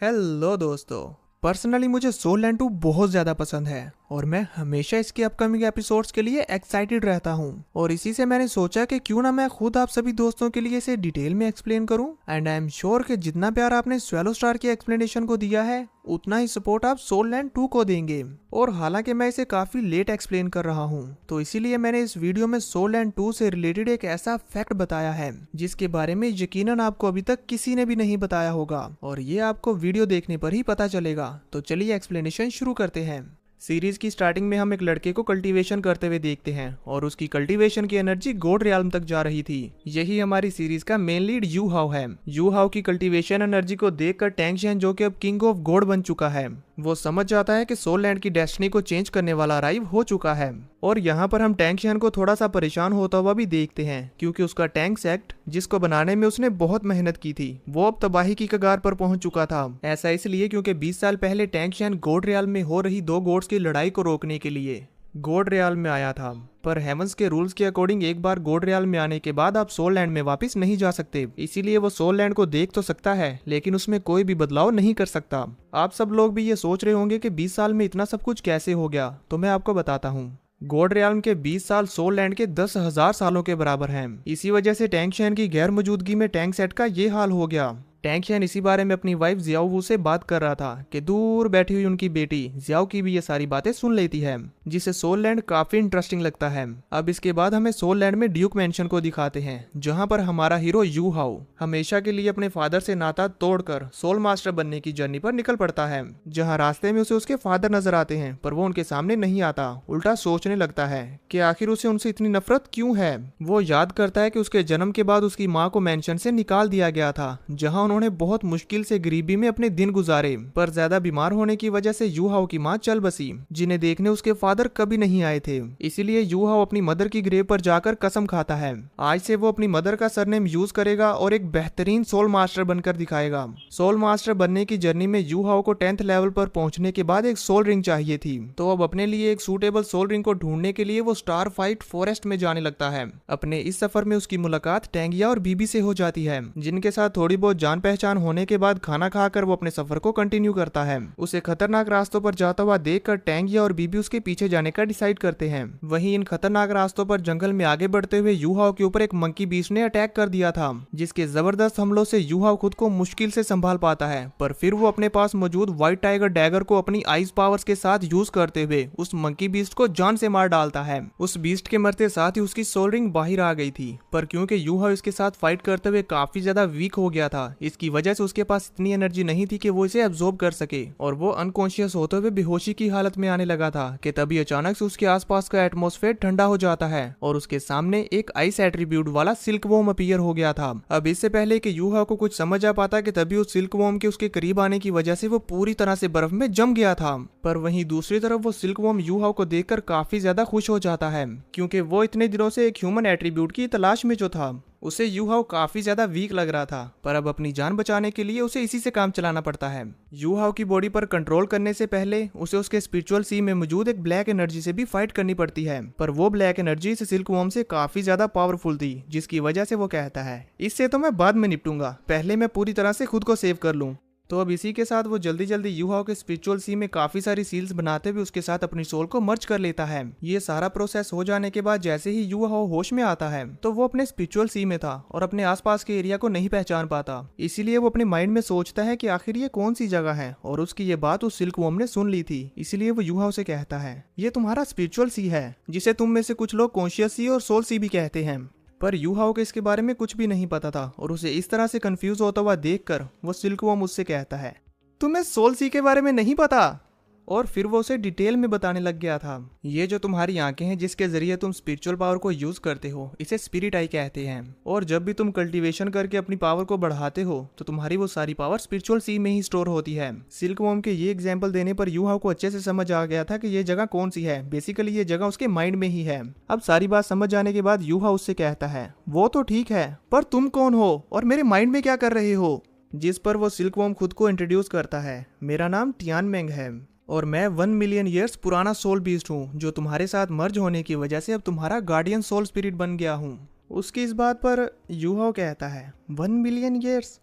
Hello दोस्तों। Personally मुझे soul land 2 बहुत ज़्यादा पसंद है और मैं हमेशा इसके अपकमिंग एपिसोड्स के लिए एक्साइटेड रहता हूँ और इसी से मैंने सोचा कि क्यों ना मैं खुद आप सभी दोस्तों के लिए इसे डिटेल में एक्सप्लेन करूँ। एंड आई एम श्योर कि जितना प्यार आपने स्वेलो स्टार की एक्सप्लेनेशन को दिया है उतना ही सपोर्ट आप सोल लैंड 2 को देंगे। और हालांकि मैं इसे काफ़ी लेट एक्सप्लेन कर रहा हूँ तो इसीलिए मैंने इस वीडियो में सोल लैंड 2 से रिलेटेड एक ऐसा फैक्ट बताया है जिसके बारे में यकीनन आपको अभी तक किसी ने भी नहीं बताया होगा और ये आपको वीडियो देखने पर ही पता चलेगा। तो चलिए एक्सप्लेनेशन शुरू करते हैं। सीरीज की स्टार्टिंग में हम एक लड़के को कल्टीवेशन करते हुए देखते हैं और उसकी कल्टीवेशन की एनर्जी गोड रियाल्म तक जा रही थी। यही हमारी सीरीज का मेन लीड यू हाउ है। यू हाउ की कल्टीवेशन एनर्जी को देखकर टैंग शेन, जो कि अब किंग ऑफ गॉड बन चुका है, वो समझ जाता है कि सोल लैंड की डेस्टिनी को चेंज करने वाला अराइव हो चुका है। और यहाँ पर हम टैंग शेन को थोड़ा सा परेशान होता हुआ भी देखते हैं क्योंकि उसका टैंक सेक्ट, जिसको बनाने में उसने बहुत मेहनत की थी, वो अब तबाही की कगार पर पहुंच चुका था। ऐसा इसलिए क्योंकि 20 साल पहले टैंग शेन गॉड रियाल्म में हो रही दो गॉड्स की लड़ाई को रोकने के लिए गॉड रियाल्म में आया था। पर हेवंस के रूल्स के अकॉर्डिंग एक बार गॉड रियाल्म में आने के बाद आप सोल लैंड में वापस नहीं जा सकते। इसीलिए वो सोल लैंड को देख तो सकता है लेकिन उसमें कोई भी बदलाव नहीं कर सकता। आप सब लोग भी ये सोच रहे होंगे कि 20 साल में इतना सब कुछ कैसे हो गया, तो मैं आपको बताता हूँ। गॉड रियाल्म के 20 साल सोल लैंड के 10,000 सालों के बराबर हैं। इसी वजह से टैंग शेन की गैर मौजूदगी में टैंक सेट का ये हाल हो गया। टैंग शेन इसी बारे में अपनी वाइफ जियाओ वू से बात कर रहा था कि दूर बैठी हुई उनकी बेटी जियाओ की भी ये सारी बातें सुन लेती है, जिसे सोल लैंड काफी इंटरेस्टिंग लगता है। अब इसके बाद हमें सोल लैंड में ड्यूक मैंशन को दिखाते हैं जहां पर हमारा हीरो यू हाउ हमेशा के लिए अपने फादर से नाता तोड़कर सोल मास्टर बनने की जर्नी पर निकल पड़ता है। जहां रास्ते में उसे उसके फादर नजर आते हैं पर वो उनके सामने नहीं आता, उल्टा सोचने लगता है कि आखिर उसे उनसे इतनी नफरत क्यों है। वो याद करता है कि उसके जन्म के बाद उसकी माँ को मैंशन से निकाल दिया गया था जहाँ उन्होंने बहुत मुश्किल से गरीबी में अपने दिन गुजारे, पर ज्यादा बीमार होने की वजह से यू हाउ की मां चल बसी, जिन्हें देखने उसके फादर कभी नहीं आए थे। इसीलिए यू हाउ अपनी मदर की ग्रेव पर जाकर कसम खाता है आज से वो अपनी मदर का सरनेम यूज करेगा और एक बेहतरीन सोल मास्टर बनकर दिखाएगा। सोल मास्टर बनने की जर्नी में यू हाउ को 10th लेवल पर पहुंचने के बाद एक सोल रिंग चाहिए थी, तो अब अपने लिए एक सूटेबल सोल रिंग को ढूंढने के लिए वो स्टार फाइट फॉरेस्ट में जाने लगता है। अपने इस सफर में उसकी मुलाकात टैंगिया और बीबी से हो जाती है, जिनके साथ थोड़ी बहुत जान पहचान होने के बाद खाना खाकर वो अपने सफर को कंटिन्यू करता है। उसे खतरनाक रास्तों पर जाता हुआ देखकर टैंगिया और बीबी उसके पीछे जाने का डिसाइड करते हैं। वहीं इन खतरनाक रास्तों पर जंगल में आगे बढ़ते हुए यू हाउ के ऊपर एक मंकी बीस्ट ने अटैक कर दिया था, जिसके जबरदस्त हमलों से यू हाउ खुद को मुश्किल से संभाल पाता है। पर फिर वो अपने पास मौजूद व्हाइट टाइगर डैगर को अपनी आइस पावर्स के साथ यूज करते हुए उस मंकी बीस्ट को जान से मार डालता है। उस बीस्ट के मरते साथ ही उसकी सोल रिंग बाहर आ गई थी, पर क्योंकि यू हाउ इसके साथ फाइट करते हुए काफी ज्यादा वीक हो गया था, इसकी वजह से उसके पास इतनी एनर्जी नहीं थी कि वो इसे एब्जॉर्ब कर सके और वो अनकॉन्शियस होते हुए बेहोशी की हालत में आने लगा था कि तभी अचानक से उसके आसपास का एटमॉस्फेयर ठंडा हो जाता है और उसके सामने एक आइस एट्रीब्यूट वाला सिल्क वॉर्म अपीयर हो गया था। अब इससे पहले कि यू हाउ को कुछ समझ आ पाता कि तभी उस सिल्क वॉर्म के उसके करीब आने की वजह से वो पूरी तरह से बर्फ में जम गया था। पर वहीं दूसरी तरफ वो सिल्क वॉर्म यू हाउ को देखकर काफी ज्यादा खुश हो जाता है क्योंकि वो इतने दिनों से एक ह्यूमन एट्रीब्यूट की तलाश में जो था। उसे यू हाउ काफी ज्यादा वीक लग रहा था, पर अब अपनी जान बचाने के लिए उसे इसी से काम चलाना पड़ता है। यू हाउ की बॉडी पर कंट्रोल करने से पहले उसे उसके स्पिरिचुअल सी में मौजूद एक ब्लैक एनर्जी से भी फाइट करनी पड़ती है, पर वो ब्लैक एनर्जी इस सिल्क वॉर्म से काफी ज्यादा पावरफुल थी, जिसकी वजह से वो कहता है इससे तो मैं बाद में निपटूंगा, पहले मैं पूरी तरह से खुद को सेव कर लूं। तो अब इसी के साथ वो जल्दी जल्दी यू हाउ के स्पिरिचुअल सी में काफी सारी सील्स बनाते हुए उसके साथ अपनी सोल को मर्ज कर लेता है। ये सारा प्रोसेस हो जाने के बाद जैसे ही यू हाउ होश में आता है तो वो अपने स्पिरिचुअल सी में था और अपने आसपास के एरिया को नहीं पहचान पाता। इसीलिए वो अपने माइंड में सोचता है कि आखिर ये कौन सी जगह है, और उसकी ये बात उस सिल्क वॉर्म ने सुन ली थी। इसीलिए वो यू हाउ से कहता है ये तुम्हारा स्पिरिचुअल सी है, जिसे तुम में से कुछ लोग कॉन्शियस सी और सोल सी भी कहते हैं। पर यू हाउ को इसके बारे में कुछ भी नहीं पता था और उसे इस तरह से कंफ्यूज होता हुआ देखकर वो सिल्क वॉर्म उससे कहता है तुम्हें सोल सी के बारे में नहीं पता, और फिर वो उसे डिटेल में बताने लग गया था। ये जो तुम्हारी आंखें हैं जिसके जरिए तुम स्पिरिचुअल पावर को यूज करते हो, इसे स्पिरिट आई कहते हैं, और जब भी तुम कल्टीवेशन करके अपनी पावर को बढ़ाते हो तो तुम्हारी वो सारी पावर स्पिरिचुअल सी में ही स्टोर होती है। सिल्क वॉर्म के ये एग्जाम्पल देने पर यू हाउ को अच्छे से समझ आ गया था कि ये जगह कौन सी है। बेसिकली ये जगह उसके माइंड में ही है। अब सारी बात समझ जाने के बाद यू हाउ उससे कहता है वो तो ठीक है, पर तुम कौन हो और मेरे माइंड में क्या कर रहे हो। जिस पर वो सिल्क वॉर्म खुद को इंट्रोड्यूस करता है, मेरा नाम टियान मेंग है और मैं 1 मिलियन ईयर्स पुराना सोल बीस्ट हूँ जो तुम्हारे साथ मर्ज होने की वजह से अब तुम्हारा गार्डियन सोल स्पिरिट बन गया हूँ। उसकी इस बात पर यू हाउ कहता है 1 मिलियन ईयर्स,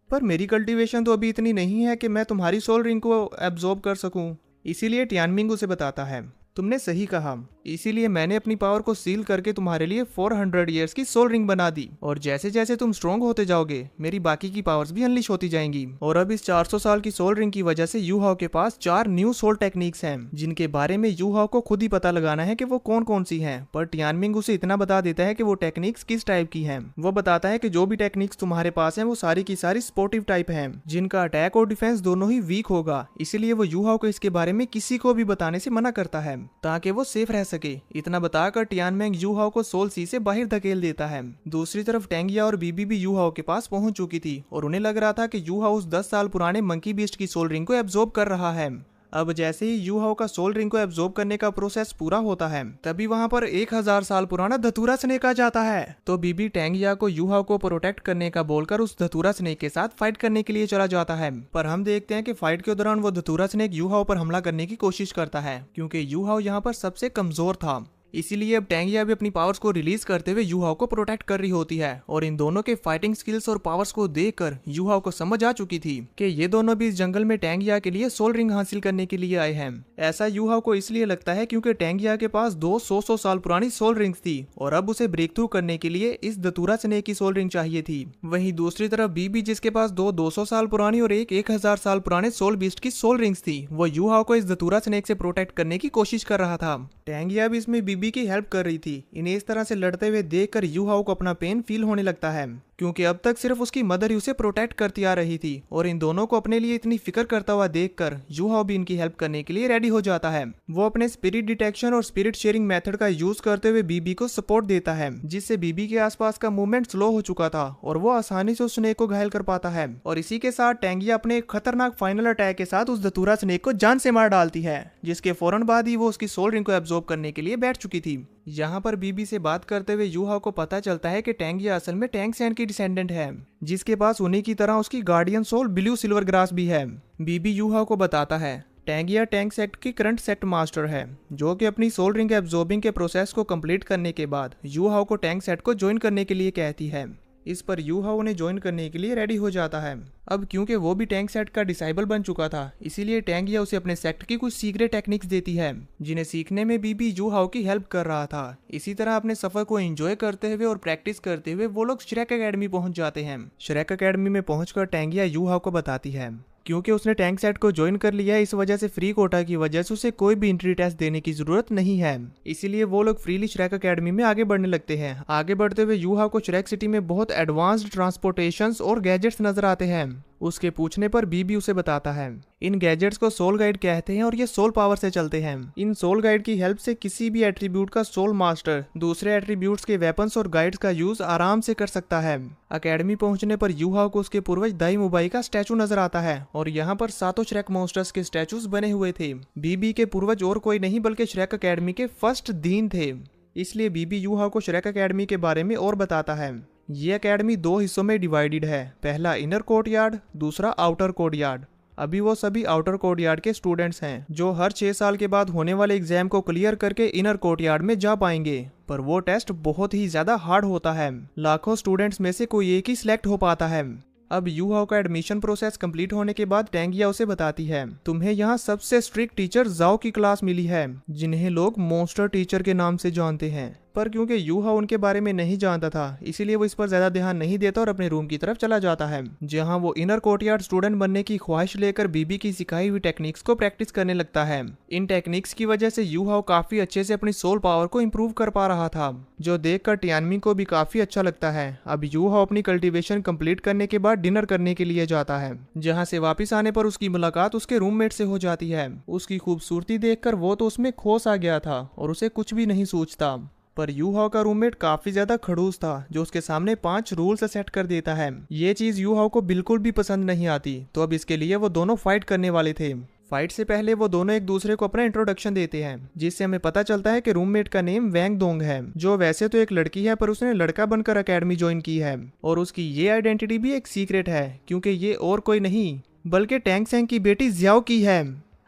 पर मेरी कल्टीवेशन तो अभी इतनी नहीं है कि मैं तुम्हारी सोल रिंग को एब्जॉर्ब कर सकूं। इसीलिए टियानमिंग उसे बताता है, तुमने सही कहा, इसीलिए मैंने अपनी पावर को सील करके तुम्हारे लिए 400 ईयर्स की सोल रिंग बना दी, और जैसे जैसे तुम स्ट्रॉन्ग होते जाओगे मेरी बाकी की पावर्स भी अनलिश होती जाएंगी। और अब इस 400 साल की सोल रिंग की वजह से यू हाओ के पास 4 न्यू सोल टेक्निक्स हैं, जिनके बारे में यू हाओ को खुद ही पता लगाना है कि वो कौन कौन सी हैं। पर टियानमिंग उसे इतना बता देता है कि वो टेक्निक्स किस टाइप की हैं। वो बताता है कि जो भी टेक्निक्स तुम्हारे पास हैं वो सारी की सारी स्पोर्टिव टाइप हैं, जिनका अटैक और डिफेंस दोनों ही वीक होगा। इसीलिए वो यू हाओ को इसके बारे में किसी को भी बताने से मना करता है ताकि वो सेफ रह सके। इतना बताकर टियानमेंग यू हाओ को सोल सी से बाहर धकेल देता है। दूसरी तरफ टेंगिया और बीबी भी यू हाओ के पास पहुंच चुकी थी और उन्हें लग रहा था कि यू हाओ उस 10 साल पुराने मंकी बीस्ट की सोल रिंग को एब्जॉर्ब कर रहा है। अब जैसे ही यू हाओ का सोल रिंग को एब्जॉर्ब करने का प्रोसेस पूरा होता है, तभी वहां पर 1000 साल पुराना धतूरा स्नेक आ जाता है। तो बीबी टेंगिया को यू हाओ को प्रोटेक्ट करने का बोलकर उस धतूरा स्नेक के साथ फाइट करने के लिए चला जाता है। पर हम देखते हैं कि फाइट के दौरान वो धतूरा स्नेक यू हाओ पर हमला करने की कोशिश करता है, क्योंकि यू हाओ यहाँ पर सबसे कमजोर था। इसीलिए अब टेंगिया भी अपनी पावर्स को रिलीज करते हुए यू हाओ को प्रोटेक्ट कर रही होती है। और इन दोनों के फाइटिंग स्किल्स और पावर्स को देखकर यू हाओ को समझ आ चुकी थी कि ये दोनों भी इस जंगल में टेंगिया के लिए सोल रिंग हासिल करने के लिए आए हैं। ऐसा यू हाओ को इसलिए लगता है क्योंकि टेंगिया के पास 200 साल पुरानी सोल रिंग्स थी और अब उसे ब्रेक थ्रू करने के लिए इस धतूरा स्नेक की सोल रिंग चाहिए थी। वहीं दूसरी तरफ बीबी, जिसके पास 200 साल पुरानी और एक 1000 साल पुराने सोल बीस्ट की सोल रिंग्स थी, वो यू हाओ को इस धतूरा स्नेक से प्रोटेक्ट करने की कोशिश कर रहा था। टेंगिया भी इसमें बीबी की हेल्प कर रही थी। इन्हें इस तरह से लड़ते हुए देखकर यू हाओ को अपना पेन फील होने लगता है, क्योंकि अब तक सिर्फ उसकी मदर ही उसे प्रोटेक्ट करती आ रही थी। और इन दोनों को अपने लिए इतनी फिक्र करता हुआ देखकर यू हाओ भी इनकी हेल्प करने के लिए रेडी हो जाता है। वो अपने स्पिरिट डिटेक्शन और स्पिरिट शेयरिंग मेथड का यूज करते हुए बीबी को सपोर्ट देता है, जिससे बीबी के आसपास का मूवमेंट स्लो हो चुका था और वो आसानी से उस स्नेक को घायल कर पाता है। और इसी के साथ टेंगिया अपने एक खतरनाक फाइनल अटैक के साथ उस धतूरा स्नेक को जान से मार डालती है, जिसके फौरन बाद ही वो उसकी सोल रिंग को एब्जॉर्ब करने के लिए बैठ चुकी थी। यहाँ पर बीबी से बात करते हुए यू हाओ को पता चलता है कि टेंगिया असल में टैंग सैंड की डिसेंडेंट है, जिसके पास उन्हीं की तरह उसकी guardian soul blue silver grass भी है। बीबी यू हाओ को बताता है टेंगिया टैंक सेक्ट की करंट सेक्ट मास्टर है, जो कि अपनी सोल रिंग एब्जॉर्बिंग के प्रोसेस को कंप्लीट करने के बाद यू हाओ को टैंक सेट को ज्वाइन करने के लिए कहती है। इस पर यू हाओ उन्हें ज्वाइन करने के लिए रेडी हो जाता है। अब क्योंकि वो भी टैंक सेट का डिसाइबल बन चुका था, इसीलिए टेंगिया उसे अपने सेक्ट की कुछ सीक्रेट टेक्निक्स देती है, जिन्हें सीखने में बीबी यू हाओ की हेल्प कर रहा था। इसी तरह अपने सफर को एंजॉय करते हुए और प्रैक्टिस करते हुए वो लोग श्रेक एकेडमी पहुंच जाते हैं। श्रेक एकेडमी में पहुंचकर टेंगिया यू हाओ को बताती है क्योंकि उसने टैंक सेट को ज्वाइन कर लिया है, इस वजह से फ्री कोटा की वजह से उसे कोई भी एंट्री टेस्ट देने की जरूरत नहीं है। इसीलिए वो लोग फ्रीली श्रेक एकेडमी में आगे बढ़ने लगते हैं। आगे बढ़ते हुए यू हाओ को श्रेक सिटी में बहुत एडवांस्ड ट्रांसपोर्टेशंस और गैजेट्स नजर आते हैं। उसके पूछने पर बीबी उसे बताता है इन गैजेट्स को सोल गाइड कहते हैं और ये सोल पावर से चलते हैं। इन सोल गाइड की हेल्प से किसी भी एट्रीब्यूट का सोल मास्टर दूसरे एट्रीब्यूट्स के वेपन्स और गाइड्स का यूज आराम से कर सकता है। एकेडमी पहुंचने पर यू हाओ को उसके पूर्वज दाई मुबाई का स्टैचू नजर आता है और यहाँ पर सातों श्रेक मॉन्स्टर्स के स्टैचूज बने हुए थे। बीबी के पूर्वज और कोई नहीं बल्कि श्रेक एकेडमी के फर्स्ट डीन थे। इसलिए बीबी यू हाओ को श्रेक एकेडमी के बारे में और बताता है। ये एकेडमी 2 हिस्सों में डिवाइडेड है, पहला इनर कोर्टयार्ड, दूसरा आउटर कोर्टयार्ड। अभी वो सभी आउटर कोर्टयार्ड के स्टूडेंट्स हैं जो हर 6 साल के बाद होने वाले एग्जाम को क्लियर करके इनर कोर्टयार्ड में जा पाएंगे। पर वो टेस्ट बहुत ही ज्यादा हार्ड होता है, लाखों स्टूडेंट्स में से कोई एक ही सिलेक्ट हो पाता है। अब यू हाओ का एडमिशन प्रोसेस कंप्लीट होने के बाद टेंगिया उसे बताती है तुम्हें यहाँ सबसे स्ट्रिक्ट टीचर जाओ की क्लास मिली है, जिन्हें लोग मॉन्स्टर टीचर के नाम से जानते हैं। पर क्योंकि यू हाओ उनके बारे में नहीं जानता था, इसीलिए वो इस पर ज्यादा ध्यान नहीं देता और अपने रूम की तरफ चला जाता है, जहां वो इनर कोर्टयार्ड स्टूडेंट बनने की ख्वाहिश लेकर बीबी की सिखाई हुई टेक्निक्स को प्रैक्टिस करने लगता है। इन टेक्निक्स की वजह से यू हाओ काफी अच्छे से अपनी सोल पावर को इम्प्रूव कर पा रहा था, जो देखकर टियानमिंग को भी काफी अच्छा लगता है। अब यू हाओ अपनी कल्टीवेशन कंप्लीट करने के बाद डिनर करने के लिए जाता है, जहाँ से वापिस आने पर उसकी मुलाकात उसके रूममेट से हो जाती है। उसकी खूबसूरती देखकर वो तो उसमें खोस आ गया था और उसे कुछ भी नहीं सोचता। पर यू हाओ का रूममेट काफी ज्यादा खड़ूस था, जो उसके सामने 5 रूल्स सेट कर देता है। ये चीज यू हाओ को बिल्कुल भी पसंद नहीं आती, तो अब इसके लिए वो दोनों फाइट करने वाले थे। फाइट से पहले वो दोनों एक दूसरे को अपना इंट्रोडक्शन देते हैं, जिससे हमें पता चलता है कि रूममेट का नेम वैंग दोंग है, जो वैसे तो एक लड़की है पर उसने लड़का बनकर एकेडमी ज्वाइन की है। और उसकी ये आइडेंटिटी भी एक सीक्रेट है, क्योंकि ये और कोई नहीं बल्कि टैंग सेंग की बेटी जियाओ की है।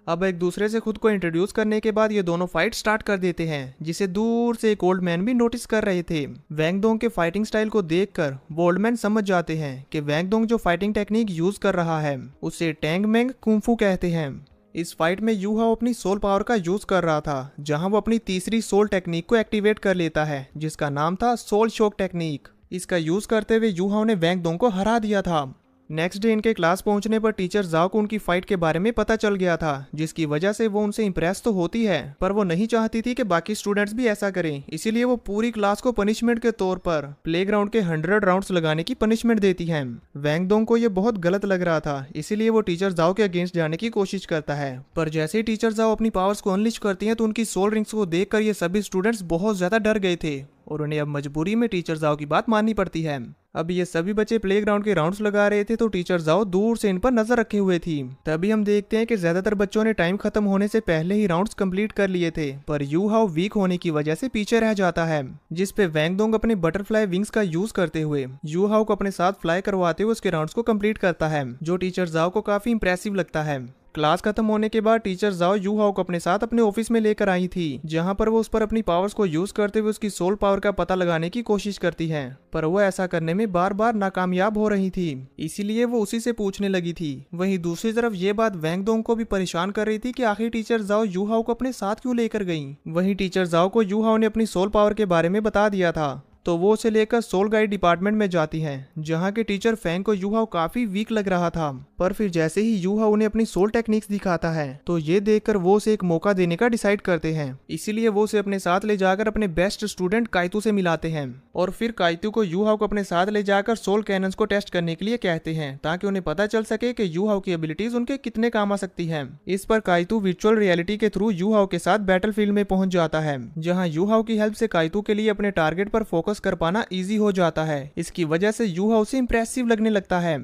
अब एक दूसरे से खुद को इंट्रोड्यूस करने के बाद ये दोनों फाइट स्टार्ट कर देते हैं, जिसे दूर से एक ओल्ड मैन भी नोटिस कर रहे थे। वैंग दोंग के फाइटिंग स्टाइल को देखकर वो ओल्ड मैन समझ जाते हैं कि वैंग दोंग जो फाइटिंग टेक्निक यूज कर रहा है उसे टैंग मेंग कुंफू कहते हैं। इस फाइट में यू हाओ अपनी सोल पावर का यूज कर रहा था, जहां वो अपनी तीसरी सोल टेक्निक को एक्टिवेट कर लेता है, जिसका नाम था सोल शॉक टेक्निक। इसका यूज करते हुए यू हाओ ने वैंग दोंग को हरा दिया था। नेक्स्ट डे इनके क्लास पहुंचने पर टीचर जाओ को उनकी फाइट के बारे में पता चल गया था, जिसकी वजह से वो उनसे इंप्रेस तो होती है, पर वो नहीं चाहती थी कि बाकी स्टूडेंट्स भी ऐसा करें। इसीलिए वो पूरी क्लास को पनिशमेंट के तौर पर प्लेग्राउंड के 100 राउंड्स लगाने की पनिशमेंट देती है। वैंग दोंग को ये बहुत गलत लग रहा था, इसीलिए वो टीचर जाओ के अगेंस्ट जाने की कोशिश करता है। पर जैसे ही टीचर जाओ अपनी पावर्स को अनलिश करती है तो उनकी सोल रिंग्स को देखकर ये सभी स्टूडेंट्स बहुत ज्यादा डर गए थे और उन्हें अब मजबूरी में टीचर जाओ की बात माननी पड़ती है। अब ये सभी बच्चे प्लेग्राउंड के राउंड्स लगा रहे थे तो टीचर जाओ दूर से इन पर नजर रखे हुए थी। तभी हम देखते हैं कि ज्यादातर बच्चों ने टाइम खत्म होने से पहले ही राउंड्स कंप्लीट कर लिए थे, पर यू हाओ वीक होने की वजह से पीछे रह जाता है, जिस पे वैंग दोंग अपने बटरफ्लाई विंग्स का यूज करते हुए यू हाओ को अपने साथ फ्लाई करवाते हुए उसके राउंड्स को कंप्लीट करता है, जो टीचर जाओ को काफी इंप्रेसिव लगता है। क्लास खत्म होने के बाद टीचर जाओ यू हाओ को अपने साथ अपने ऑफिस में लेकर आई थी, जहां पर वो उस पर अपनी पावर्स को यूज करते हुए उसकी सोल पावर का पता लगाने की कोशिश करती है, पर वो ऐसा करने में बार बार नाकामयाब हो रही थी, इसीलिए वो उसी से पूछने लगी थी। वहीं दूसरी तरफ ये बात वैंग दोंग को भी परेशान कर रही थी कि आखिर टीचर जाओ यू हाओ को अपने साथ क्यों लेकर गई। वहीं टीचर जाओ को यू हाओ ने अपनी सोल पावर के बारे में बता दिया था, तो वो उसे लेकर सोल गाइड डिपार्टमेंट में जाती हैं, जहां के टीचर फैंग को यू हाओ काफी वीक लग रहा था, पर फिर जैसे ही यू हाओ उन्हें अपनी सोल टेक्निक्स दिखाता है तो ये देखकर वो उसे एक मौका देने का डिसाइड करते हैं। इसीलिए वो उसे अपने साथ ले जाकर अपने बेस्ट स्टूडेंट काइतू से मिलाते हैं और फिर काइतू को यू हाओ को अपने साथ ले जाकर सोल कैनन्स को टेस्ट करने के लिए कहते हैं, ताकि उन्हें पता चल सके कि यू हाओ की एबिलिटीज उनके कितने काम आ सकती है। इस पर काइतू वर्चुअल रियलिटी के थ्रू यू हाओ के साथ बैटल फील्ड में पहुंच जाता है, जहाँ यू हाओ की हेल्प से काइतू के लिए अपने टारगेट पर फोकस कर पाना इजी हो जाता है। इसकी वजह से यू हाओ से इंप्रेसिव लगने लगता है,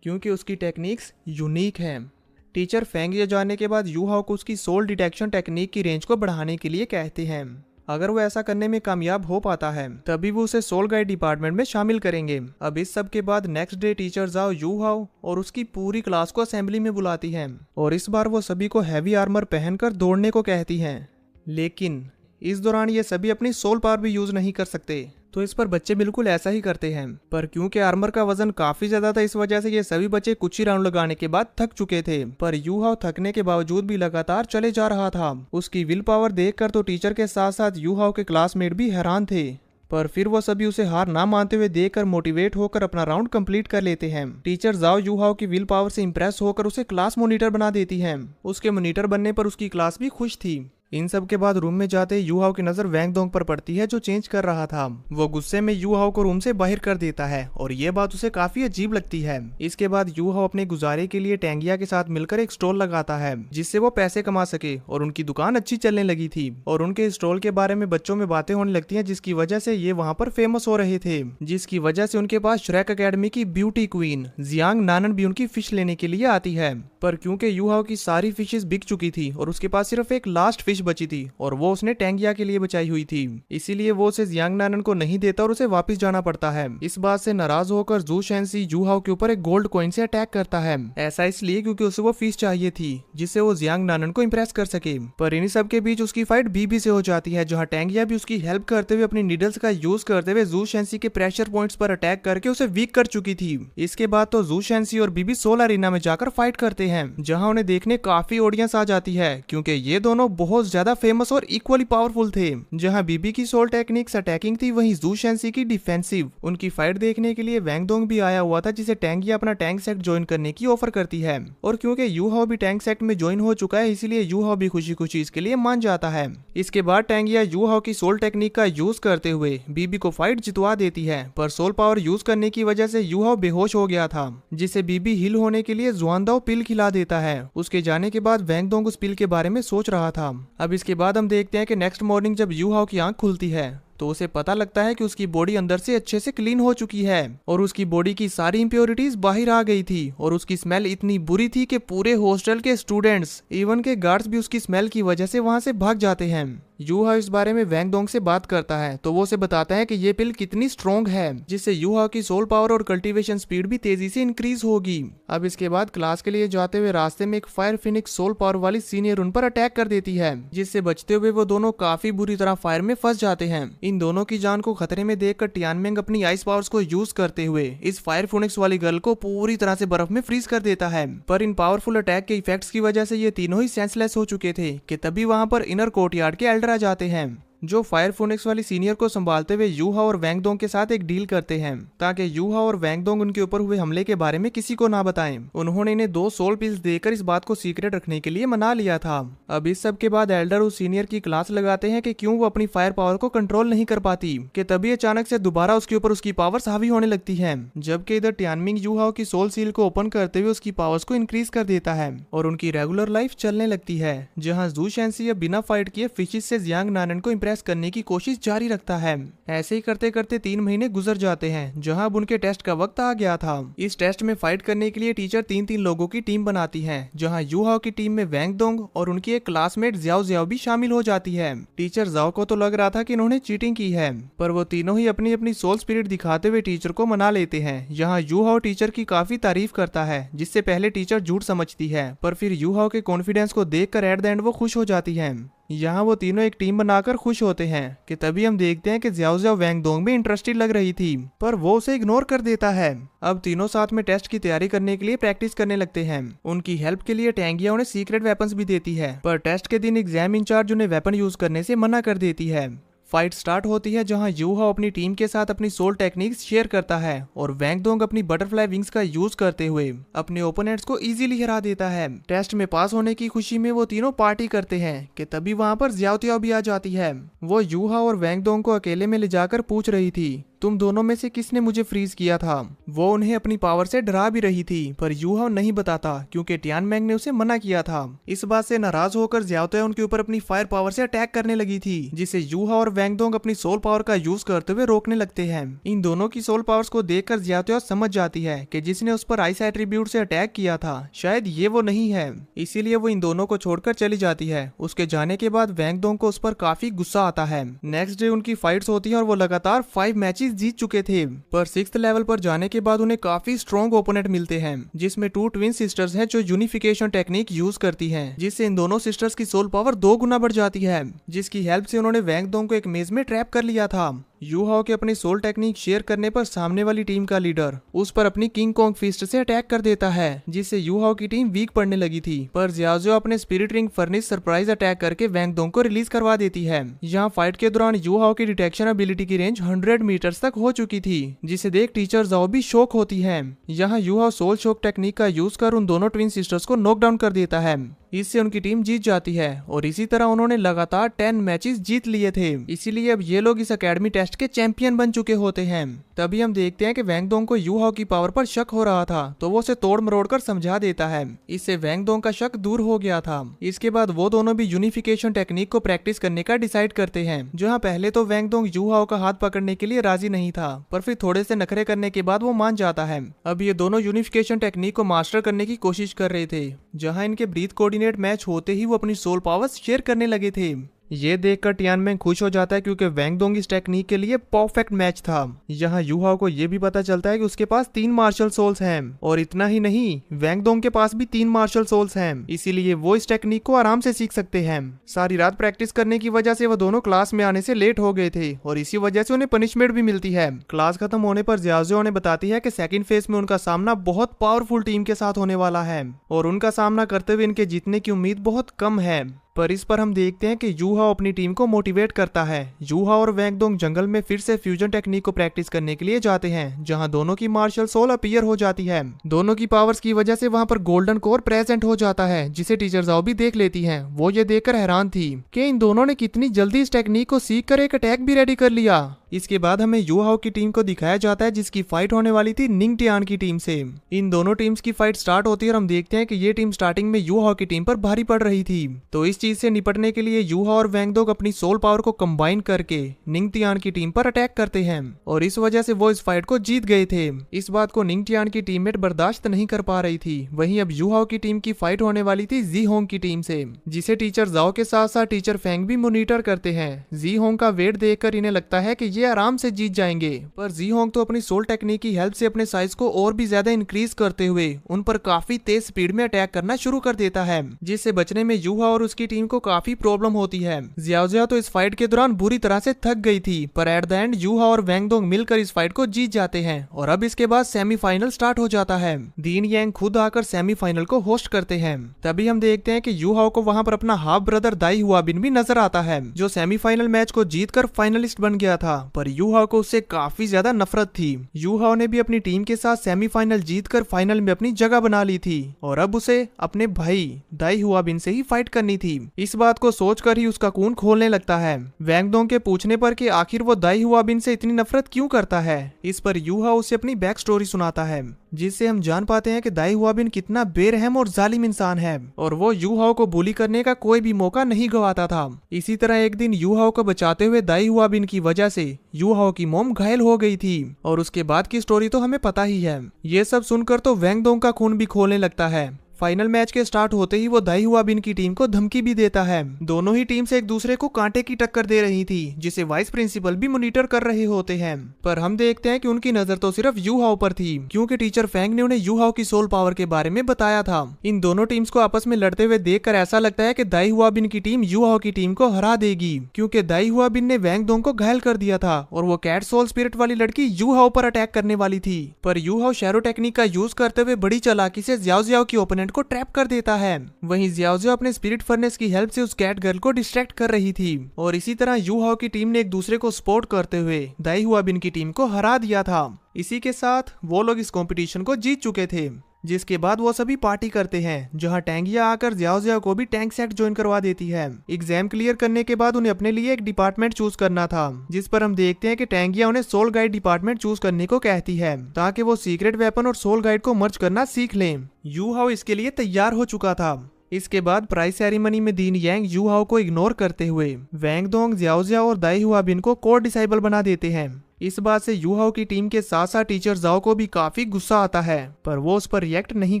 क्योंकि उसकी टेक्निक्स यूनिक हैं। टीचर फैंग ये जानने के बाद यू हाओ को उसकी सोल डिटेक्शन टेक्निक की रेंज को बढ़ाने के लिए कहते हैं। अगर वो ऐसा करने में कामयाब हो पाता है तभी वो उसे सोल गाइड डिपार्टमेंट में शामिल करेंगे। अब इस सब के बाद नेक्स्ट डे टीचर जाओ यू हाओ और उसकी पूरी क्लास को असेंबली में बुलाती है और इस बार वो सभी को हैवी आर्मर पहनकर दौड़ने को कहती है, लेकिन इस दौरान ये सभी अपनी सोल पावर भी यूज नहीं कर सकते, तो इस पर बच्चे बिल्कुल ऐसा ही करते हैं। पर क्योंकि आर्मर का वजन काफी ज्यादा था, इस वजह से ये सभी बच्चे कुछ ही राउंड लगाने के बाद थक चुके थे, पर यू हाओ थकने के बावजूद भी लगातार चले जा रहा था। उसकी विल पावर देखकर तो टीचर के साथ साथ यू हाओ के क्लासमेट भी हैरान थे, पर फिर वो सभी उसे हार ना मानते हुए देखकर मोटिवेट होकर अपना राउंड कंप्लीट कर लेते हैं। टीचर जाओ यू हाओ की विल पावर से इंप्रेस होकर उसे क्लास मॉनिटर बना देती है। उसके मॉनिटर बनने पर उसकी क्लास भी खुश थी। इन सब के बाद रूम में जाते यू हाओ की नजर वैंग दोंग पर पड़ती है, जो चेंज कर रहा था। वो गुस्से में यू हाओ को रूम से बाहर कर देता है और ये बात उसे काफी अजीब लगती है। इसके बाद यू हाओ अपने गुजारे के लिए टेंगिया के साथ मिलकर एक स्टॉल लगाता है, जिससे वो पैसे कमा सके, और उनकी दुकान अच्छी चलने लगी थी और उनके स्टॉल के बारे में बच्चों में बातें होने लगती है, जिसकी वजह से ये वहाँ पर फेमस हो रहे थे, जिसकी वजह से उनके पास श्रेक अकेडमी की ब्यूटी क्वीन जियांग नानन भी उनकी फिश लेने के लिए आती है। पर क्योंकि यू हाओ की सारी फिशेस बिक चुकी थी और उसके पास सिर्फ एक लास्ट फिश बची थी और वो उसने टेंगिया के लिए बचाई हुई थी, इसीलिए वो उसे जियांग नानन को नहीं देता और उसे वापस जाना पड़ता है। इस बात से नाराज होकर जू शेंसी यू हाओ के ऊपर एक गोल्ड कॉइन से अटैक करता है, ऐसा इसलिए क्योंकि उसे वो फिश चाहिए थी जिससे वो जियांग नानन को इम्प्रेस कर सके। पर इन्हीं सब के बीच उसकी फाइट बीबी से हो जाती है, जहाँ टेंगिया भी उसकी हेल्प करते हुए अपनी नीडल्स का यूज करते हुए जू शेंसी के प्रेशर पॉइंट्स पर अटैक करके उसे वीक कर चुकी थी। इसके बाद तो जू शेंसी और बीबी सोल अरीना में जाकर फाइट करते हैं, जहाँ उन्हें देखने काफी ऑडियंस आ जाती है, क्योंकि ये दोनों बहुत ज्यादा फेमस और इक्वली पावरफुल थे। जहां बीबी की सोल टेक्निक्स अटैकिंग थी, वहीं जू शेंसी की डिफेंसिव। उनकी फाइट देखने के लिए वैंग दोंग भी आया हुआ था, जिसे टेंगिया अपना टैंक सेट ज्वाइन करने की ऑफर करती है, और क्योंकि यू हाओ भी टैंक सेट में ज्वाइन हो चुका है, इसीलिए यू हाओ भी खुशी खुशी इसके लिए मान जाता है। इसके बाद टेंगिया यू हाओ की सोल टेक्निक का यूज करते हुए बीबी को फाइट जितवा देती है, पर सोल पावर यूज करने की वजह से यू हाओ बेहोश हो गया था, जिसे बीबी हिल होने के लिए जुआनदाओ पिल खिला देता है। उसके जाने के बाद वैंग दोंग उस पिल के बारे में सोच रहा था। अब इसके बाद हम देखते हैं कि नेक्स्ट मॉर्निंग जब यू हाओ की आंख खुलती है तो उसे पता लगता है कि उसकी बॉडी अंदर से अच्छे से क्लीन हो चुकी है और उसकी बॉडी की सारी इम्प्योरिटीज बाहर आ गई थी, और उसकी स्मेल इतनी बुरी थी कि पूरे हॉस्टल के स्टूडेंट्स इवन के गार्ड्स भी उसकी स्मेल की वजह से वहां से भाग जाते हैं। यू हाओ इस बारे में वैंग दोंग से बात करता है तो वो उसे बताता है कि ये पिल कितनी स्ट्रॉन्ग है, जिससे यू हाओ की सोल पावर और कल्टीवेशन स्पीड भी तेजी से इंक्रीज होगी। अब इसके बाद क्लास के लिए जाते हुए रास्ते में एक फायर फिनिक्स सोल पावर वाली सीनियर उन पर अटैक कर देती है, जिससे बचते हुए वो दोनों काफी बुरी तरह फायर में फंस जाते हैं। इन दोनों की जान को खतरे में देखकर टियानमेंग अपनी आइस पावर्स को यूज करते हुए इस फायर फिनिक्स वाली गर्ल को पूरी तरह से बर्फ में फ्रीज कर देता है। पर इन पावरफुल अटैक के इफेक्ट्स की वजह से ये तीनों ही सेंसलेस हो चुके थे कि तभी वहां पर इनर कोर्टयार्ड के एल्डर आ जाते हैं, जो फायर फोनिक्स वाली सीनियर को संभालते हुए यू हाओ और वैंग दोंग के साथ एक डील करते हैं ताकि यू हाओ और वैंग दोंग उनके ऊपर हुए हमले के बारे में किसी को ना बताएं। उन्होंने इन्हें 2 सोल पिल्स देकर इस बात को सीक्रेट रखने के लिए मना लिया था। अब इस सब के बाद एल्डर उस सीनियर की क्लास लगाते हैं कि क्यों वो अपनी फायर पावर को कंट्रोल नहीं कर पाती, कि तभी अचानक से दोबारा उसके ऊपर उसकी पावर्स हावी होने लगती है, जबकि इधर टियानमिंग यू हाओ की सोल सील को ओपन करते हुए उसकी पावर्स को इंक्रीज कर देता है और उनकी रेगुलर लाइफ चलने लगती है, जहाँ जू शेंसी अब बिना फाइट किए फिशिस से जियांग नानन को इम्प्रेस करने की कोशिश जारी रखता है। ऐसे ही करते करते 3 महीने गुजर जाते हैं, जहां अब उनके टेस्ट का वक्त आ गया था। इस टेस्ट में फाइट करने के लिए टीचर 3-3 लोगों की टीम बनाती है, जहां यू हाओ की टीम में वैंग दोंग और उनकी एक क्लासमेट जियाओ जियाओ भी शामिल हो जाती है। टीचर जाओ को तो लग रहा था कि इन्होंने चीटिंग की है, पर वो तीनों ही अपनी अपनी सोल स्पिरिट दिखाते हुए टीचर को मना लेते हैं। यहाँ यू हाओ टीचर की काफी तारीफ करता है, जिससे पहले टीचर झूठ समझती है, पर फिर यू हाओ के कॉन्फिडेंस को देखकर एट द एंड वो खुश हो जाती है। यहाँ वो तीनों एक टीम बनाकर खुश होते हैं कि तभी हम देखते हैं कि जियाओ जियाओ वैंग दोंग में इंटरेस्टेड लग रही थी, पर वो उसे इग्नोर कर देता है। अब तीनों साथ में टेस्ट की तैयारी करने के लिए प्रैक्टिस करने लगते हैं। उनकी हेल्प के लिए टैंगिया उन्हें सीक्रेट वेपन्स भी देती है, पर टेस्ट के दिन एग्जाम इंचार्ज उन्हें वेपन यूज करने से मना कर देती है। फाइट स्टार्ट होती है, जहां यू हाओ अपनी टीम के साथ अपनी सोल टेक्निक्स शेयर करता है और वैंग दोंग अपनी बटरफ्लाई विंग्स का यूज करते हुए अपने ओपोनेंट्स को इजीली हरा देता है। टेस्ट में पास होने की खुशी में वो तीनों पार्टी करते हैं कि तभी वहां पर जियाओ तियाओ भी आ जाती है। वो यू हाओ और वैंग दोंग को अकेले में ले जाकर पूछ रही थी, तुम दोनों में से किसने मुझे फ्रीज किया था। वो उन्हें अपनी पावर से डरा भी रही थी, पर यू हाओ नहीं बताता क्योंकि टियानमेंग ने उसे मना किया था। इस बात से नाराज होकर जियाओ तियाओ उनके ऊपर अपनी फायर पावर से अटैक करने लगी थी, जिसे यू हाओ और वैंग दोंग अपनी सोल पावर का यूज करते हुए रोकने लगते हैं। इन दोनों की सोल पावर्स को देखकर जियाओ तियाओ समझ जाती है कि जिसने उस पर आइस एट्रीब्यूट से अटैक किया था शायद ये वो नहीं है, इसीलिए वो इन दोनों को छोड़कर चली जाती है। उसके जाने के बाद वैंग दोंग को उस पर काफी गुस्सा आता है। नेक्स्ट डे उनकी फाइट्स होती है और वो लगातार 5 मैचेस जीत चुके थे, पर 6th लेवल पर जाने के बाद उन्हें काफी स्ट्रॉन्ग ओपोनेंट मिलते हैं, जिसमें 2 ट्विन सिस्टर्स हैं जो यूनिफिकेशन टेक्निक यूज करती हैं, जिससे इन दोनों सिस्टर्स की सोल पावर 2 गुना बढ़ जाती है, जिसकी हेल्प से उन्होंने वैंग दोंग को एक मेज में ट्रैप कर लिया था। यू हाओ के अपनी सोल टेक्निक शेयर करने पर सामने वाली टीम का लीडर उस पर अपनी किंग कॉन्ग फिस्ट से अटैक कर देता है, जिससे यू हाओ की टीम वीक पड़ने लगी थी, पर जियाओ जियाओ अपने spirit ring furnish surprise attack करके वैंग दोंग को रिलीज करवा देती है। यहाँ फाइट के दौरान यू हाओ की डिटेक्शन एबिलिटी की रेंज 100 मीटर्स तक हो चुकी थी, जिसे देख टीचर जाओ भी शॉक होती है। यहाँ यू हाओ सोल शॉक टेक्निक का यूज कर उन दोनों ट्विन सिस्टर्स को नॉकडाउन कर देता है, इससे उनकी टीम जीत जाती है और इसी तरह उन्होंने लगातार 10 मैचेस जीत लिए थे, इसीलिए अब ये लोग इस एकेडमी टेस्ट के चैंपियन बन चुके होते हैं। तभी हम देखते हैं कि वैंग दोंग को यू हाओ की पावर पर शक हो रहा था, तो वो उसे तोड़ मरोड़ कर समझा देता है, इससे वैंग दोंग का शक दूर हो गया था। इसके बाद वो दोनों भी यूनिफिकेशन टेक्निक को प्रैक्टिस करने का डिसाइड करते हैं, जहाँ पहले तो वैंग दोंग यू हाओ का हाथ पकड़ने के लिए राजी नहीं था, पर फिर थोड़े से नखरे करने के बाद वो मान जाता है। अब ये दोनों यूनिफिकेशन टेक्निक को मास्टर करने की कोशिश कर रहे थे, जहाँ इनके ब्रीथ कोऑर्डिनेट मैच होते ही वो अपनी सोल पावर्स शेयर करने लगे थे। ये देखकर टियानमेंग खुश हो जाता है क्योंकि वैंग दोंग इस टेक्निक के लिए परफेक्ट मैच था। यहाँ यू हाओ को ये भी पता चलता है कि उसके पास 3 मार्शल सोल्स हैं, और इतना ही नहीं वैंग दोंग के पास भी 3 मार्शल सोल्स हैं, इसीलिए वो इस टेक्निक को आराम से सीख सकते हैं। सारी रात प्रैक्टिस करने की वजह से वो दोनों क्लास में आने से लेट हो गए थे और इसी वजह से उन्हें पनिशमेंट भी मिलती है। क्लास खत्म होने पर जियाओ जियाओ ने बताती है कि सेकंड फेज में उनका सामना बहुत पावरफुल टीम के साथ होने वाला है और उनका सामना करते हुए इनके जीतने की उम्मीद बहुत कम है। पर इस पर हम देखते हैं कि यू हाओ अपनी टीम को मोटिवेट करता है। यू हाओ और वैंग दोंग जंगल में फिर से फ्यूजन टेक्निक को प्रैक्टिस करने के लिए जाते हैं, जहां दोनों की मार्शल सोल अपीयर हो जाती है। दोनों की पावर्स की वजह से वहां पर गोल्डन कोर प्रेजेंट हो जाता है, जिसे टीचर जाओ भी देख लेती हैं। वो ये देखकर हैरान थी कि इन दोनों ने कितनी जल्दी इस टेक्निक को सीख कर एक अटैक भी रेडी कर लिया। इसके बाद हमें यू हाओ की टीम को दिखाया जाता है जिसकी फाइट होने वाली थी निंग टियान की टीम से। इन दोनों टीम्स की फाइट स्टार्ट होती है और हम देखते हैं कि ये टीम स्टार्टिंग में यू हाओ की टीम पर भारी पड़ रही थी। तो इस चीज से निपटने के लिए यू हाओ और वैंगडोंग अपनी सोल पावर को कंबाइन करके निंग टियान की टीम पर अटैक करते हैं और इस वजह से वो इस फाइट को जीत गए थे। इस बात को निंग टियान की टीममेट बर्दाश्त नहीं कर पा रही थी। वहीं अब यू हाओ की टीम की फाइट होने वाली थी जी होंग की टीम से, जिसे टीचर जाओ के साथ साथ टीचर फेंग भी मॉनिटर करते हैं। जी होंग का वेट देखकर इन्हें लगता है कि ये आराम से जीत जाएंगे, पर जी होंग तो अपनी सोल टेक्निक की हेल्प से अपने साइज को और भी ज्यादा इंक्रीज करते हुए उन पर काफी तेज स्पीड में अटैक करना शुरू कर देता है, जिससे बचने में यू हाओ और उसकी टीम को काफी प्रॉब्लम होती है। जियाओ जियाओ तो इस फाइट के दौरान बुरी तरह से थक गई थी, पर एट द एंड यू हाओ और वैंगडोंग मिलकर इस फाइट को जीत जाते हैं और अब इसके बाद सेमीफाइनल स्टार्ट हो जाता है। दीन यांग खुद आकर सेमीफाइनल को होस्ट करते हैं। तभी हम देखते हैं कि यू हाओ को वहां पर अपना हाफ ब्रदर दाई हुआबिन भी नजर आता है, जो सेमीफाइनल मैच को जीतकर फाइनलिस्ट बन गया था, पर यू हाओ को उससे काफी ज्यादा नफरत थी। यू हाओ ने भी अपनी टीम के साथ सेमीफाइनल जीतकर फाइनल में अपनी जगह बना ली थी और अब उसे अपने भाई दाई हुआबिन से ही फाइट करनी थी। इस बात को सोचकर ही उसका खून खोलने लगता है। वैंगडोंग के पूछने पर कि आखिर वो दाई हुआबिन से इतनी नफरत क्यों करता है, इस पर यू हाओ उसे अपनी बैक स्टोरी सुनाता है, जिससे हम जान पाते हैं कि दाई हुआबिन कितना बेरहम और जालिम इंसान है और वो यू हाओ को बुली करने का कोई भी मौका नहीं गवाता था। इसी तरह एक दिन यू हाओ को बचाते हुए दाई हुआबिन की वजह से यू हाओ की मॉम घायल हो गई थी और उसके बाद की स्टोरी तो हमें पता ही है। ये सब सुनकर तो वैंगडोंग का खून भी खोलने लगता है। फाइनल मैच के स्टार्ट होते ही वो दाई हुआबिन की टीम को धमकी भी देता है। दोनों ही टीम से एक दूसरे को कांटे की टक्कर दे रही थी, जिसे वाइस प्रिंसिपल भी मॉनिटर कर रहे होते हैं, पर हम देखते हैं कि उनकी नजर तो सिर्फ यू हाओ पर थी, क्योंकि टीचर फेंग ने उन्हें यू हाओ की सोल पावर के बारे में बताया था। इन दोनों टीम्स को आपस में लड़ते हुए देखकर ऐसा लगता है कि दाई हुआबिन की टीम यू हाओ की टीम को हरा देगी, क्योंकि दाई हुआबिन ने वैंगडोंग को घायल कर दिया था और वो कैट सोल स्पिरिट वाली लड़की यू हाओ पर अटैक करने वाली थी, पर यू हाओ शैरो टेक्निक का यूज करते हुए बड़ी चालाकी से जियाओ जियाओ की ओपोनेंट को ट्रैप कर देता है। वहीं जियाओ जियाओ अपने स्पिरिट फर्नेस की हेल्प से उस कैट गर्ल को डिस्ट्रैक्ट कर रही थी और इसी तरह यू हाओ की टीम ने एक दूसरे को सपोर्ट करते हुए दाई हुआबिन की टीम को हरा दिया था। इसी के साथ वो लोग इस कंपटीशन को जीत चुके थे, जिसके बाद वो सभी पार्टी करते हैं, जहां टैंगिया आकर जियाओ जियाओ को भी टैंक सेट ज्वाइन करवा देती है। एग्जाम क्लियर करने के बाद उन्हें अपने लिए एक डिपार्टमेंट चूज करना था, जिस पर हम देखते हैं कि टैंगिया उन्हें सोल गाइड डिपार्टमेंट चूज करने को कहती है, ताकि वो सीक्रेट वेपन और सोल गाइड को मर्ज करना सीख लें। यू हाओ इसके लिए तैयार हो चुका था। इसके बाद प्राइज सेरेमनी में दीन यांग यू हाओ को इग्नोर करते हुए वैंगडोंग, जियाओ जियाओ और दाई हुआबिन को कोर डिसेबल बना देते हैं। इस बात से यू हाओ की टीम के साथ साथ टीचर जाओ को भी काफी गुस्सा आता है, पर वो उस पर रिएक्ट नहीं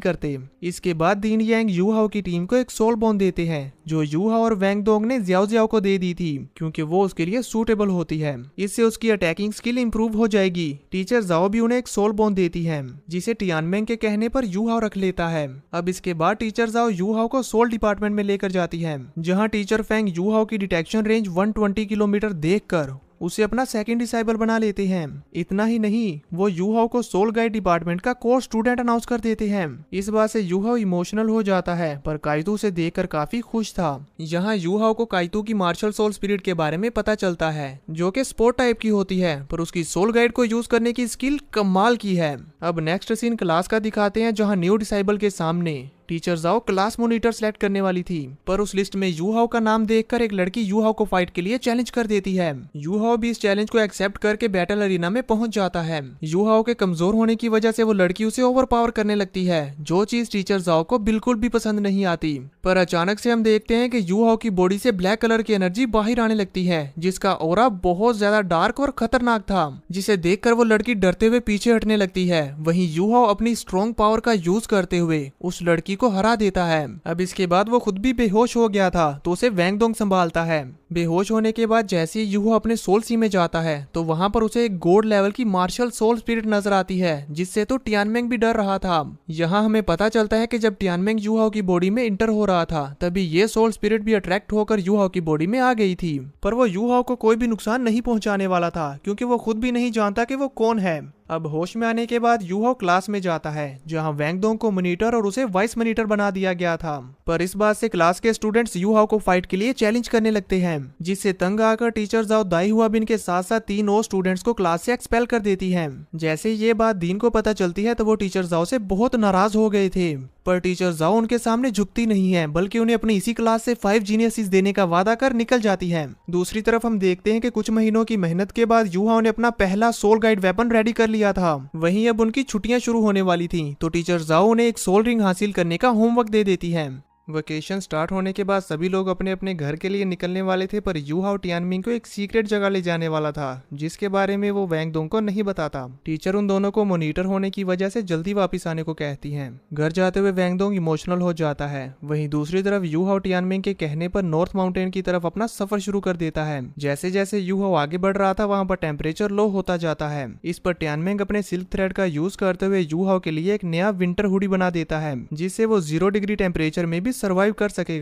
करते। इसके बाद दीन यांग यू हाओ की टीम को एक सोल बोन देते हैं, जो यू हाओ और वैंगडोंग ने जियाओ जियाओ को दे दी थी, क्योंकि वो उसके लिए सूटेबल होती है। इससे उसकी अटैकिंग स्किल इंप्रूव हो जाएगी। टीचर जाओ भी उन्हें एक सोल बोन देती है, जिसे टियानमेंग के कहने पर यू हाओ रख लेता है। अब इसके बाद टीचर जाओ यू हाओ को सोल डिपार्टमेंट में लेकर जाती है, जहाँ टीचर फेंग यू हाओ की डिटेक्शन रेंज 120 किलोमीटर देखकर उसे अपना सेकंड डिसाइबल बना लेते हैं। इतना ही नहीं, वो यू हाओ को सोल गाइड डिपार्टमेंट का कोर स्टूडेंट अनाउंस कर देते हैं। इस बात से यू हाओ इमोशनल हो जाता है, पर काइतू उसे देखकर काफी खुश था। यहाँ यू हाओ को काइतू की मार्शल सोल स्पिरिट के बारे में पता चलता है, जो कि स्पोर्ट टाइप की होती है, पर उसकी सोल गाइड को यूज करने की स्किल कमाल की है। अब नेक्स्ट सीन क्लास का दिखाते हैं, जहाँ न्यू डिसाइबल के सामने टीचर जाओ क्लास मॉनिटर सेलेक्ट करने वाली थी, पर उस लिस्ट में यू हाओ का नाम देखकर एक लड़की यू हाओ को फाइट के लिए चैलेंज कर देती है। यू हाओ भी इस चैलेंज को एक्सेप्ट करके बैटल अरीना में पहुंच जाता है। यू हाओ के कमजोर होने की वजह से वो लड़की उसे ओवर पावर करने लगती है, जो चीज टीचर जाओ को बिल्कुल भी पसंद नहीं आती। पर अचानक से हम देखते हैं कि यू हाओ की बॉडी से ब्लैक कलर की एनर्जी बाहर आने लगती है, जिसका ऑरा बहुत ज्यादा डार्क और खतरनाक था, जिसे देखकर वो लड़की डरते हुए पीछे हटने लगती है। वहीं यू हाओ अपनी स्ट्रॉन्ग पावर का यूज करते हुए उस लड़की को हरा देता है। अब इसके बाद वो खुद भी बेहोश हो गया था, तो उसे वैंगडोंग संभालता है। बेहोश होने के बाद जैसे ही यू अपने सोल सी में जाता है, तो वहां पर उसे एक गॉड लेवल की मार्शल सोल स्पिरिट नजर आती है, जिससे तो टियानमेंग भी डर रहा था। यहाँ हमें पता चलता है कि जब टियानमेंग यू हाओ की बॉडी में इंटर हो रहा था, तभी ये सोल स्पिरिट भी अट्रैक्ट होकर यू हाओ की बॉडी में आ गई थी। पर वो यू हाओ को कोई भी नुकसान नहीं पहुंचाने वाला था, क्योंकि वो खुद भी नहीं जानता कि वो कौन है। अब होश में आने के बाद यू हाओ क्लास में जाता है, जहां वैंगडोंग को मॉनिटर और उसे वाइस मॉनिटर बना दिया गया था। पर इस बात से क्लास के स्टूडेंट्स यू हाओ को फाइट के लिए चैलेंज करने लगते हैं, जिससे तंग आकर टीचर जाओ दाई हुआ बिन के साथ साथ 3 और स्टूडेंट्स को क्लास से एक्सपेल कर देती है। जैसे ये बात दीन को पता चलती है तो वो टीचर जाओ से बहुत नाराज हो गए थे, पर टीचर जाओ उनके सामने झुकती नहीं है, बल्कि उन्हें अपनी इसी क्लास से 5 जीनियसेस देने का वादा कर निकल जाती है। दूसरी तरफ हम देखते हैं कि कुछ महीनों की मेहनत के बाद यू हाओ ने अपना पहला सोल गाइड वेपन रेडी कर लिया था। वहीं अब उनकी छुट्टियां शुरू होने वाली थी, तो टीचर जाओ उन्हें एक सोल रिंग हासिल करने का होमवर्क दे देती है। वेकेशन स्टार्ट होने के बाद सभी लोग अपने अपने घर के लिए निकलने वाले थे, पर यू हाओ टियानमिंग को एक सीक्रेट जगह ले जाने वाला था, जिसके बारे में वो वैंग दोंग को नहीं बताता। टीचर उन दोनों को मॉनिटर होने की वजह से जल्दी वापस आने को कहती हैं। घर जाते हुए वैंग दोंग इमोशनल हो जाता है। वहीं दूसरी तरफ यू हाओ टियानमिंग के कहने पर नॉर्थ माउंटेन की तरफ अपना सफर शुरू कर देता है। जैसे जैसे यू हाओ आगे बढ़ रहा था, वहाँ पर टेम्परेचर लो होता जाता है। इस पर टियानमिंग अपने सिल्क थ्रेड का यूज करते हुए यू हाओ के लिए एक नया विंटर हुडी बना देता है, जिससे वो 0 डिग्री टेम्परेचर में भी सर्वाइव कर सके।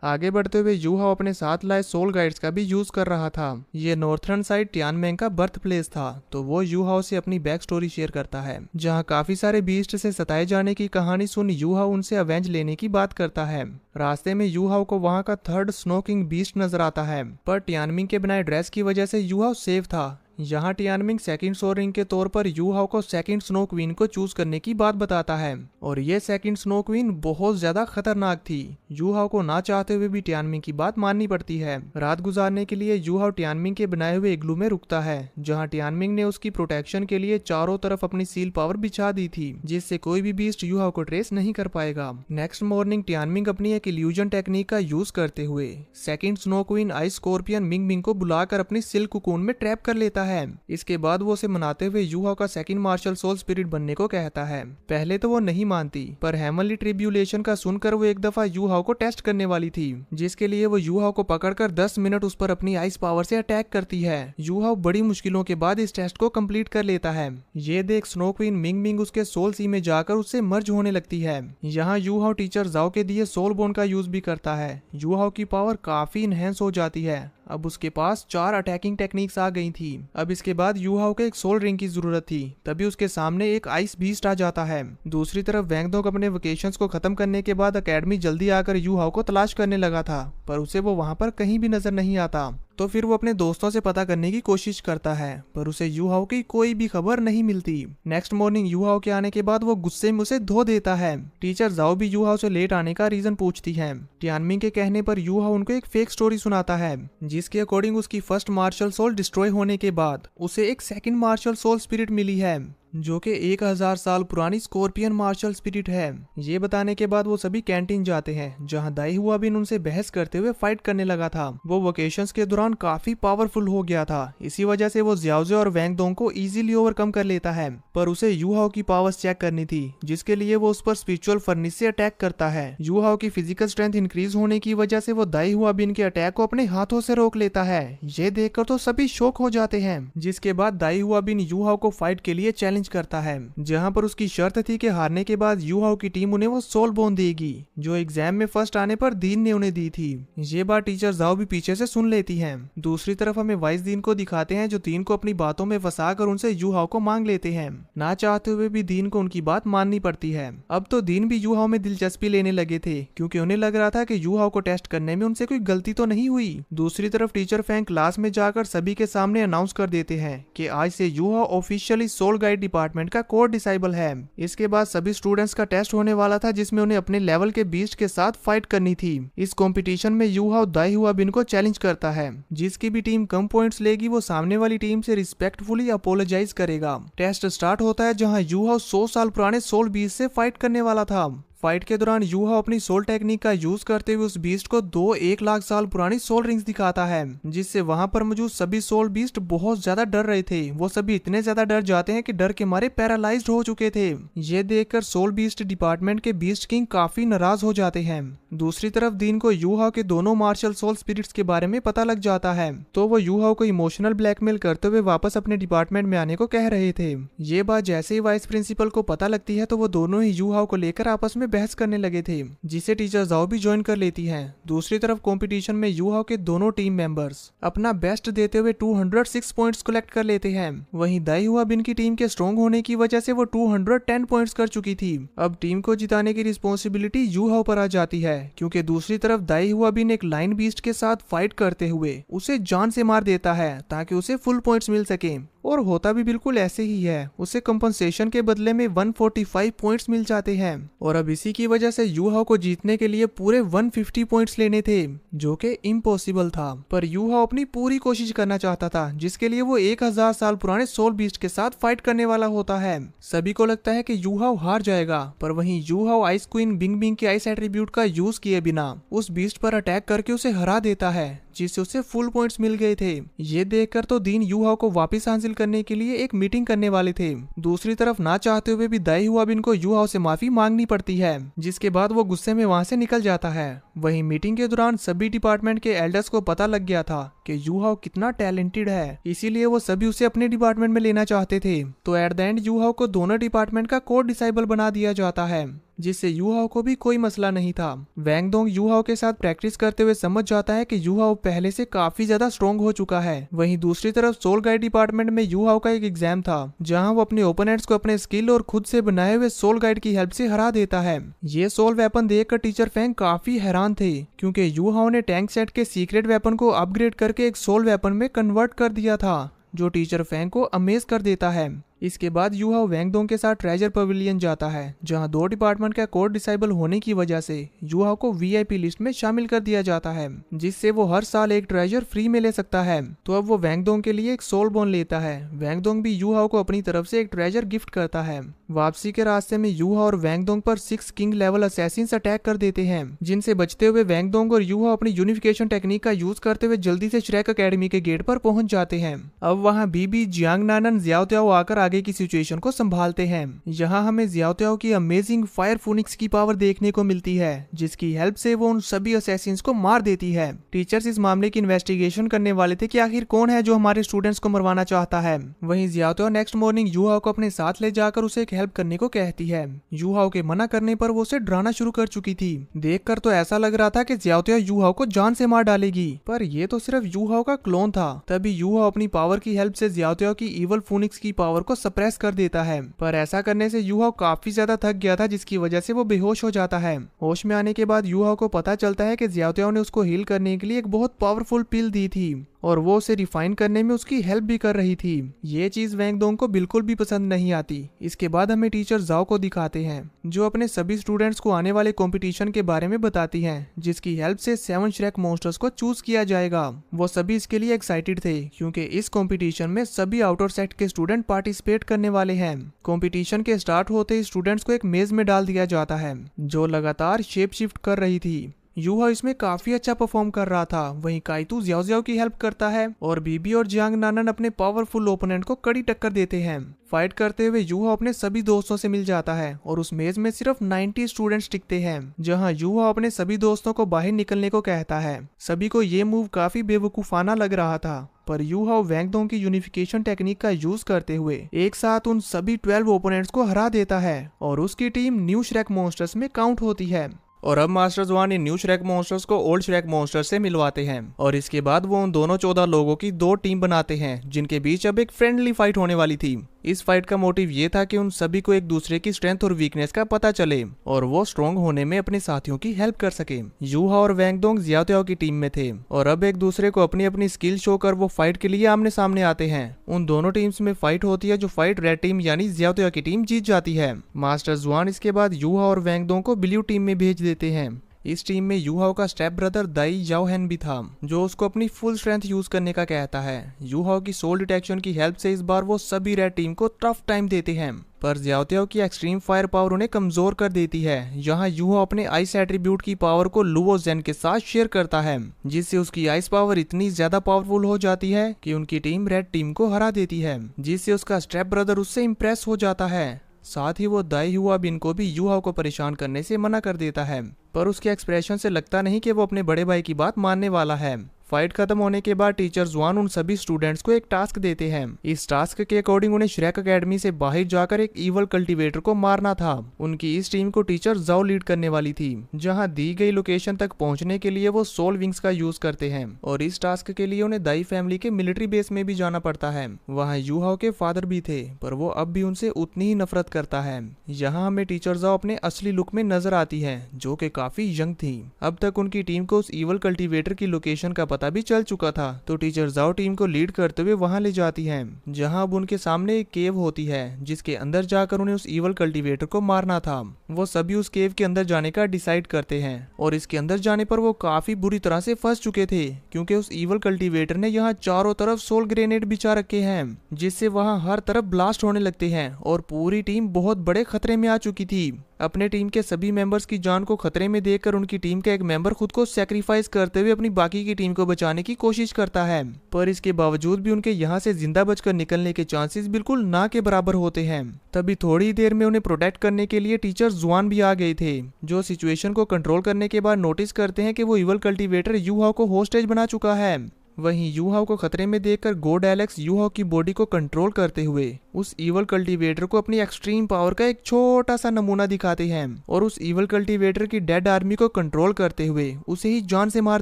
आगे बढ़ते हुए यू हाओ अपने साथ लाए सोल गाइड्स का भी यूज कर रहा था। ये नॉर्थर्न साइड टियानमेंग का बर्थ प्लेस था, तो वो यू हाओ से अपनी बैक स्टोरी शेयर करता है, जहां काफी सारे बीस्ट से सताए जाने की कहानी सुन यू हाओ उनसे अवेंज लेने की बात करता है। रास्ते में यू हाओ को वहां का 3rd स्नो किंग बीस्ट नजर आता है, पर टियानमिंग के बनाए ड्रेस की वजह से यू हाओ सेफ था। यहाँ टियानमिंग सेकंड सो रिंग के तौर पर यू हाओ को सेकंड स्नो क्वीन को चूज करने की बात बताता है, और ये सेकंड स्नो क्वीन बहुत ज्यादा खतरनाक थी। यू हाओ को ना चाहते हुए भी टियानमिंग की बात माननी पड़ती है। रात गुजारने के लिए यू हाओ टियानमिंग के बनाए हुए इग्लू में रुकता है, जहाँ टियानमिंग ने उसकी प्रोटेक्शन के लिए चारों तरफ अपनी सील पावर बिछा दी थी, जिससे कोई भी बीस्ट यू हाओ को ट्रेस नहीं कर पाएगा। नेक्स्ट मॉर्निंग टियानमिंग अपनी एक इल्यूजन टेक्निक का यूज करते हुए second snow queen ice scorpion Ming Ming को बुलाकर अपनी सिल्क कुकून में ट्रैप कर लेता है। इसके बाद वो उसे मनाते हुए यू हाओ का सेकंड मार्शल सोल स्पिरिट बनने को कहता है। पहले तो वो नहीं मानती, पर हेमनली ट्रिब्यूलेशन का सुनकर वो एक दफा यू हाओ को टेस्ट करने वाली थी, जिसके लिए वो यू हाओ को पकड़कर 10 मिनट उस पर अपनी आइस पावर से अटैक करती है। यू हाओ बड़ी मुश्किलों के बाद इस टेस्ट को कंप्लीट कर लेता है। ये देख स्नो क्वीन मिंग मिंग उसके सोल सी में जाकर उससे मर्ज होने लगती है। यहाँ यू हाओ टीचर जाओ के दिए सोल बोन का यूज भी करता है। यू हाओ की पावर काफी इनहेंस हो जाती है। अब उसके पास 4 अटैकिंग टेक्निक्स आ गई थी। अब इसके बाद यू हाओ को एक सोल रिंग की जरूरत थी, तभी उसके सामने एक आइस बीस्ट आ जाता है। दूसरी तरफ वैंग दोंग अपने वेकेशंस को खत्म करने के बाद अकेडमी जल्दी आकर यू हाओ को तलाश करने लगा था, पर उसे वो वहां पर कहीं भी नजर नहीं आता। तो फिर वो अपने दोस्तों से पता करने की कोशिश करता है, पर उसे यू हाओ की कोई भी खबर नहीं मिलती। नेक्स्ट मॉर्निंग यू हाओ के आने के बाद वो गुस्से में उसे धो देता है। टीचर जाओ भी यू हाओ से लेट आने का रीजन पूछती है। टियानमिंग के कहने पर यू हाओ उनको एक फेक स्टोरी सुनाता है, जिसके अकॉर्डिंग उसकी फर्स्ट मार्शल सोल डिस्ट्रॉय होने के बाद उसे एक सेकंड मार्शल सोल स्पिरिट मिली है, जो कि 1000 साल पुरानी स्कॉर्पियन मार्शल स्पिरिट है। ये बताने के बाद वो सभी कैंटीन जाते हैं, जहां दाई हुआ बिन उनसे बहस करते हुए फाइट करने लगा था। वो वेकेशंस के दौरान काफी पावरफुल हो गया था, इसी वजह से वो जियाओजे और वैंग दोंग को इजीली ओवरकम कर लेता है, पर उसे यू हाओ की पावर्स चेक करनी थी, जिसके लिए वो उस पर स्पिरिचुअल फर्निश से अटैक करता है। यू हाओ की फिजिकल स्ट्रेंथ इंक्रीज होने की वजह से वो दाई हुआ बिन के अटैक को अपने हाथों से रोक लेता है। ये देखकर तो सभी शॉक हो जाते हैं, जिसके बाद दाई हुआ बिन यू हाओ को फाइट के लिए चैलेंज करता है, जहां पर उसकी शर्त थी कि हारने के बाद यू हाओ की टीम उन्हें वो सोल बोन देगी, जो एग्जाम में फर्स्ट आने पर दीन ने उन्हें दी थी। ये बात टीचर जाओ भी पीछे से सुन लेती हैं। दूसरी तरफ हमें वाइस दीन को दिखाते हैं, जो दीन को अपनी बातों में फंसाकर उनसे यू हाओ को मांग लेते हैं। ना चाहते हुए भी दीन को उनकी बात माननी पड़ती है। अब तो दीन भी यू हाओ में दिलचस्पी लेने लगे थे, क्योंकि उन्हें लग रहा था कि यू हाओ को टेस्ट करने में उनसे कोई गलती तो नहीं हुई। दूसरी तरफ टीचर फैंग क्लास में जाकर सभी के सामने अनाउंस कर देते हैं कि आज से यू हाओ ऑफिशियली सोल गाइड डिपार्टमेंट का कोर डिसाइबल है। इसके बाद सभी स्टूडेंट्स का टेस्ट होने वाला था, जिसमें उन्हें अपने लेवल के बीस्ट के साथ फाइट करनी थी। इस कंपटीशन में यू हाओ दाई हुआ बिन को चैलेंज करता है। जिसकी भी टीम कम पॉइंट्स लेगी वो सामने वाली टीम से रिस्पेक्टफुली अपोलोजाइज करेगा। टेस्ट स्टार्ट होता है, जहां यू हाओ 100 साल पुराने सोल बीस्ट से फाइट करने वाला था। फाइट के दौरान यू हाओ अपनी सोल टेक्निक का यूज करते हुए उस बीस्ट को 1 लाख साल पुरानी सोल रिंग्स दिखाता है, जिससे वहां पर मौजूद सभी सोल बीस्ट बहुत ज्यादा डर रहे थे। वो सभी इतने ज्यादा डर जाते हैं कि डर के मारे पैरालाइज्ड हो चुके थे। ये देखकर सोल बीस्ट डिपार्टमेंट के बीस्ट किंग काफी नाराज हो जाते हैं। दूसरी तरफ दीन को यू हाओ के दोनों मार्शल सोल स्पिरिट्स के बारे में पता लग जाता है, तो वो यू हाओ को इमोशनल ब्लैकमेल करते हुए वापस अपने डिपार्टमेंट में आने को कह रहे थे। ये बात जैसे ही वाइस प्रिंसिपल को पता लगती है, तो वो दोनों ही यू हाओ को लेकर आपस में में बहस करने लगे थे, जिसे टीचर जाओ भी ज्वाइन कर लेती है। दूसरी तरफ कंपटीशन में यूहाओ के दोनों टीम मेंबर्स अपना बेस्ट देते हुए 206 पॉइंट्स कलेक्ट कर लेते हैं। वहीं दाई हुआ बिन की टीम के स्ट्रॉन्ग होने की वजह से वो 210 पॉइंट्स कर चुकी थी। अब टीम को जिताने की रिस्पॉन्सिबिलिटी यूहाओ पर आ जाती है, क्योंकि दूसरी तरफ दाई हुआ बिन एक लाइन बीस्ट के साथ फाइट करते हुए उसे जान से मार देता है ताकि उसे फुल पॉइंट्स मिल सके। और होता भी बिल्कुल ऐसे ही है, उसे कंपनसेशन के बदले में 145 पॉइंट्स मिल जाते हैं। और अब इसी की वजह से यूहाओ को जीतने के लिए पूरे 150 पॉइंट्स लेने थे, जो कि इम्पॉसिबल था। पर यूहाओ अपनी पूरी कोशिश करना चाहता था, जिसके लिए वो 1000 साल पुराने सोल बीस्ट के साथ फाइट करने वाला होता है। सभी को लगता है कि यूहाओ हार जाएगा, पर वहीं Yuhao ice queen Bing Bing के आइस एट्रीब्यूट का यूज किए बिना उस बीस्ट पर अटैक करके उसे हरा देता है, जिससे उसे फुल पॉइंट्स मिल गए थे। ये देखकर तो दीन यूहाओ को वापस हासिल करने के लिए एक मीटिंग करने वाले थे। दूसरी तरफ ना चाहते हुए भी दाई हुआ बिन को यूहाओ से माफी मांगनी पड़ती है, जिसके बाद वो गुस्से में वहां से निकल जाता है। वहीं मीटिंग के दौरान सभी डिपार्टमेंट के एल्डर्स को पता लग गया था कि यूहाओ कितना टैलेंटेड है, इसीलिए वो सभी उसे अपने डिपार्टमेंट में लेना चाहते थे। तो एट द एंड यूहाओ को दोनों डिपार्टमेंट का कोड डिसेबल बना दिया जाता है, जिससे यूहाओ को भी कोई मसला नहीं था। वैंग दोंग यूहाओ के साथ प्रैक्टिस करते हुए समझ जाता है कि यूहाओ पहले से काफी ज्यादा स्ट्रॉन्ग हो चुका है। वहीं दूसरी तरफ सोल गाइड डिपार्टमेंट में यूहाओ का एक एग्जाम था, जहां वो अपने ओपोनेंट्स को अपने स्किल और खुद से बनाए हुए सोल गाइड की हेल्प से हरा देता है। ये सोल वेपन देखकर टीचर फैंग काफी हैरान थे, क्योंकि यूहाओ ने टैंक सेट के सीक्रेट वेपन को अपग्रेड करके एक सोल वेपन में कन्वर्ट कर दिया था, जो टीचर फैंग को अमेज कर देता है। इसके बाद यूहाओ वैंग दोंग के साथ ट्रेजर पवेलियन जाता है, जहां दो डिपार्टमेंट का कोड डिसेबल होने की वजह से यूहाओ को वीआईपी लिस्ट में शामिल कर दिया जाता है, जिससे वो हर साल एक ट्रेजर फ्री में ले सकता है। तो अब वो वैंग दोंग के लिए एक सोल बोन लेता है। वैंग दोंग भी यूहाओ को अपनी तरफ से एक ट्रेजर गिफ्ट करता है। वापसी के रास्ते में यूहाओ और वैंग दोंग पर 6 किंग लेवल असैसिन्स अटैक कर देते हैं, जिनसे बचते हुए वैंग दोंग और यूहाओ अपनी यूनिफिकेशन टेक्निक का यूज करते हुए जल्दी से श्रेक अकेडमी के गेट पर पहुंच जाते हैं। अब वहां बीबी जियांग नानन जियाओ त्याओ आकर आगे की सिचुएशन को संभालते हैं। यहाँ हमें जियाओ त्याओ की अमेजिंग फायर फोनिक्स की पावर देखने को मिलती है, जिसकी हेल्प से वो उन सभी असैसिन्स को मार देती है। टीचर्स इस मामले की इन्वेस्टिगेशन करने वाले थे कि आखिर कौन है जो हमारे स्टूडेंट्स को मरवाना चाहता है। वहीं जियाओ त्याओ नेक्स्ट मॉर्निंग यूहाओ को अपने साथ ले जाकर उसे एक हेल्प करने को कहती है। यूहाओ के मना करने पर वो उसे डराना शुरू कर चुकी थी। देखकर तो ऐसा लग रहा था कि जियाओ त्याओ यूहाओ को जान से मार डालेगी, पर ये तो सिर्फ यूहाओ का क्लोन था। तभी यूहाओ अपनी पावर की हेल्प से जियाओ त्याओ की इवल फोनिक्स की पावर को सप्रेस कर देता है, पर ऐसा करने से यूहाओ काफी ज्यादा थक गया था, जिसकी वजह से वो बेहोश हो जाता है। होश में आने के बाद यूहाओ को पता चलता है कि जियाओ त्याओ ने उसको हील करने के लिए एक बहुत पावरफुल पिल दी थी, और वो उसे रिफाइन करने में उसकी हेल्प भी कर रही थी। ये चीज वैंग दोंग को बिल्कुल भी पसंद नहीं आती। इसके बाद हमें टीचर जाओ को दिखाते हैं, जो अपने सभी स्टूडेंट्स को आने वाले कंपटीशन के बारे में बताती हैं, जिसकी हेल्प से 7 श्रेक मॉन्स्टर्स को चूज किया जाएगा। वो सभी इसके लिए एक्साइटेड थे, क्योंकि इस कंपटीशन में सभी आउटर सेक्ट के स्टूडेंट पार्टिसिपेट करने वाले हैं। कंपटीशन के स्टार्ट होते ही स्टूडेंट्स को एक मेज में डाल दिया जाता है, जो लगातार शेप शिफ्ट कर रही थी। यूहाओ इसमें काफी अच्छा परफॉर्म कर रहा था। वहीं काइतू जियाओ जियाओ की हेल्प करता है, और बीबी और जियांग नानन अपने पावरफुल ओपोनेंट को कड़ी टक्कर देते हैं। फाइट करते हुए यूहाओ अपने सभी दोस्तों से मिल जाता है, और उस मेज में सिर्फ 90 स्टूडेंट्स टिकते हैं, जहां यूहाओ अपने सभी दोस्तों को बाहर निकलने को कहता है। सभी को ये मूव काफी बेवकूफाना लग रहा था, पर यूहाओ वैंग दोंग की यूनिफिकेशन टेक्निक का यूज करते हुए एक साथ उन सभी 12 ओपोनेंट्स को हरा देता है, और उसकी टीम न्यू श्रेक मॉन्स्टर्स में काउंट होती है। और अब मास्टर ज़ुआन इन न्यू श्रेक मॉन्स्टर्स को ओल्ड श्रेक मॉन्स्टर से मिलवाते हैं, और इसके बाद वो उन दोनों 14 लोगों की 2 टीम बनाते हैं, जिनके बीच अब एक फ्रेंडली फाइट होने वाली थी। इस फाइट का मोटिव ये था कि उन सभी को एक दूसरे की स्ट्रेंथ और वीकनेस का पता चले, और वो स्ट्रॉन्ग होने में अपने साथियों की हेल्प कर सके। यूहाओ और वैंग दोंग जियाओ त्याओ की टीम में थे, और अब एक दूसरे को अपनी अपनी स्किल शो कर वो फाइट के लिए आमने सामने आते हैं। उन दोनों टीम्स में फाइट होती है, जो फाइट रेड टीम यानी जियाओ त्याओ की टीम जीत जाती है। मास्टर ज़ुआन इसके बाद यूहाओ और वैंग दोंग को ब्लू टीम में भेज देते हैं। इस टीम में यूहाओ का स्टेप ब्रदर दाई याओहेन भी था, जो उसको अपनी फुल स्ट्रेंथ यूज करने का कहता है। यूहाओ की सोल डिटेक्शन की हेल्प से इस बार वो सभी रेड टीम को टफ टाइम देते हैं, पर जियाओ त्याओ की एक्सट्रीम फायर पावर उन्हें कमजोर कर देती है। यहाँ यूहाओ अपने आइस एट्रीब्यूट की पावर को लुओ जेन के साथ शेयर करता है, जिससे उसकी आइस पावर इतनी ज्यादा पावरफुल हो जाती है कि उनकी टीम रेड टीम को हरा देती है, जिससे उसका स्टेप ब्रदर उससे इम्प्रेस हो जाता है। साथ ही वो दाई हुआ बिन को भी यूहाओ को परेशान करने से मना कर देता है, पर उसके एक्सप्रेशन से लगता नहीं कि वो अपने बड़े भाई की बात मानने वाला है। फाइट खत्म होने के बाद टीचर जुआन उन सभी स्टूडेंट्स को एक टास्क देते हैं। इस टास्क के अकॉर्डिंग उन्हें श्रेक एकेडमी से बाहर जाकर एक ईवल कल्टीवेटर को मारना था। उनकी इस टीम को टीचर जाओ लीड करने वाली थी, जहां दी गई लोकेशन तक पहुंचने के लिए वो सोल विंग्स का यूज करते हैं और इस टास्क के लिए उन्हें दाई फैमिली के मिलिट्री बेस में भी जाना पड़ता है। वहां यूहाओ के फादर भी थे, पर वो अब भी उनसे उतनी ही नफरत करता है। यहाँ हमें टीचर जाओ अपने असली लुक में नजर आती है, जो कि काफी यंग थी। अब तक उनकी टीम को उस ईवल कल्टीवेटर की लोकेशन का पता भी चल चुका था, तो टीचर जाओ टीम को लीड करते हुए वहां ले जाती है, जहां अब उनके सामने एक केव होती है, जिसके अंदर जाकर उन्हें उस ईवल कल्टीवेटर को मारना था। वो सभी उस केव के अंदर जाने का डिसाइड करते हैं और इसके अंदर जाने पर वो काफी बुरी तरह से फंस चुके थे, क्योंकि उस ईवल कल्टीवेटर ने यहाँ चारों तरफ सोल ग्रेनेड बिछा रखे हैं, जिससे वहाँ हर तरफ ब्लास्ट होने लगते हैं और पूरी टीम बहुत बड़े खतरे में आ चुकी थी। अपने टीम के सभी मेंबर्स की जान को खतरे में देखकर उनकी टीम का एक मेंबर खुद को सैक्रिफाइस करते हुए अपनी बाकी की टीम को बचाने की कोशिश करता है, पर इसके बावजूद भी उनके यहाँ से जिंदा बचकर निकलने के चांसेस बिल्कुल ना के बराबर होते हैं। तभी थोड़ी देर में उन्हें प्रोटेक्ट करने के लिए टीचर जुआन भी आ गए थे, जो सिचुएशन को कंट्रोल करने के बाद नोटिस करते हैं कि वो ईवल कल्टीवेटर यूहाओ को होस्टेज बना चुका है। वहीं यूहाओ को खतरे में देखकर गॉड एलेक्स यूहाओ की बॉडी को कंट्रोल करते हुए उस ईवल कल्टीवेटर को अपनी एक्सट्रीम पावर का एक छोटा सा नमूना दिखाते हैं और उस ईवल कल्टीवेटर की डेड आर्मी को कंट्रोल करते हुए उसे ही जान से मार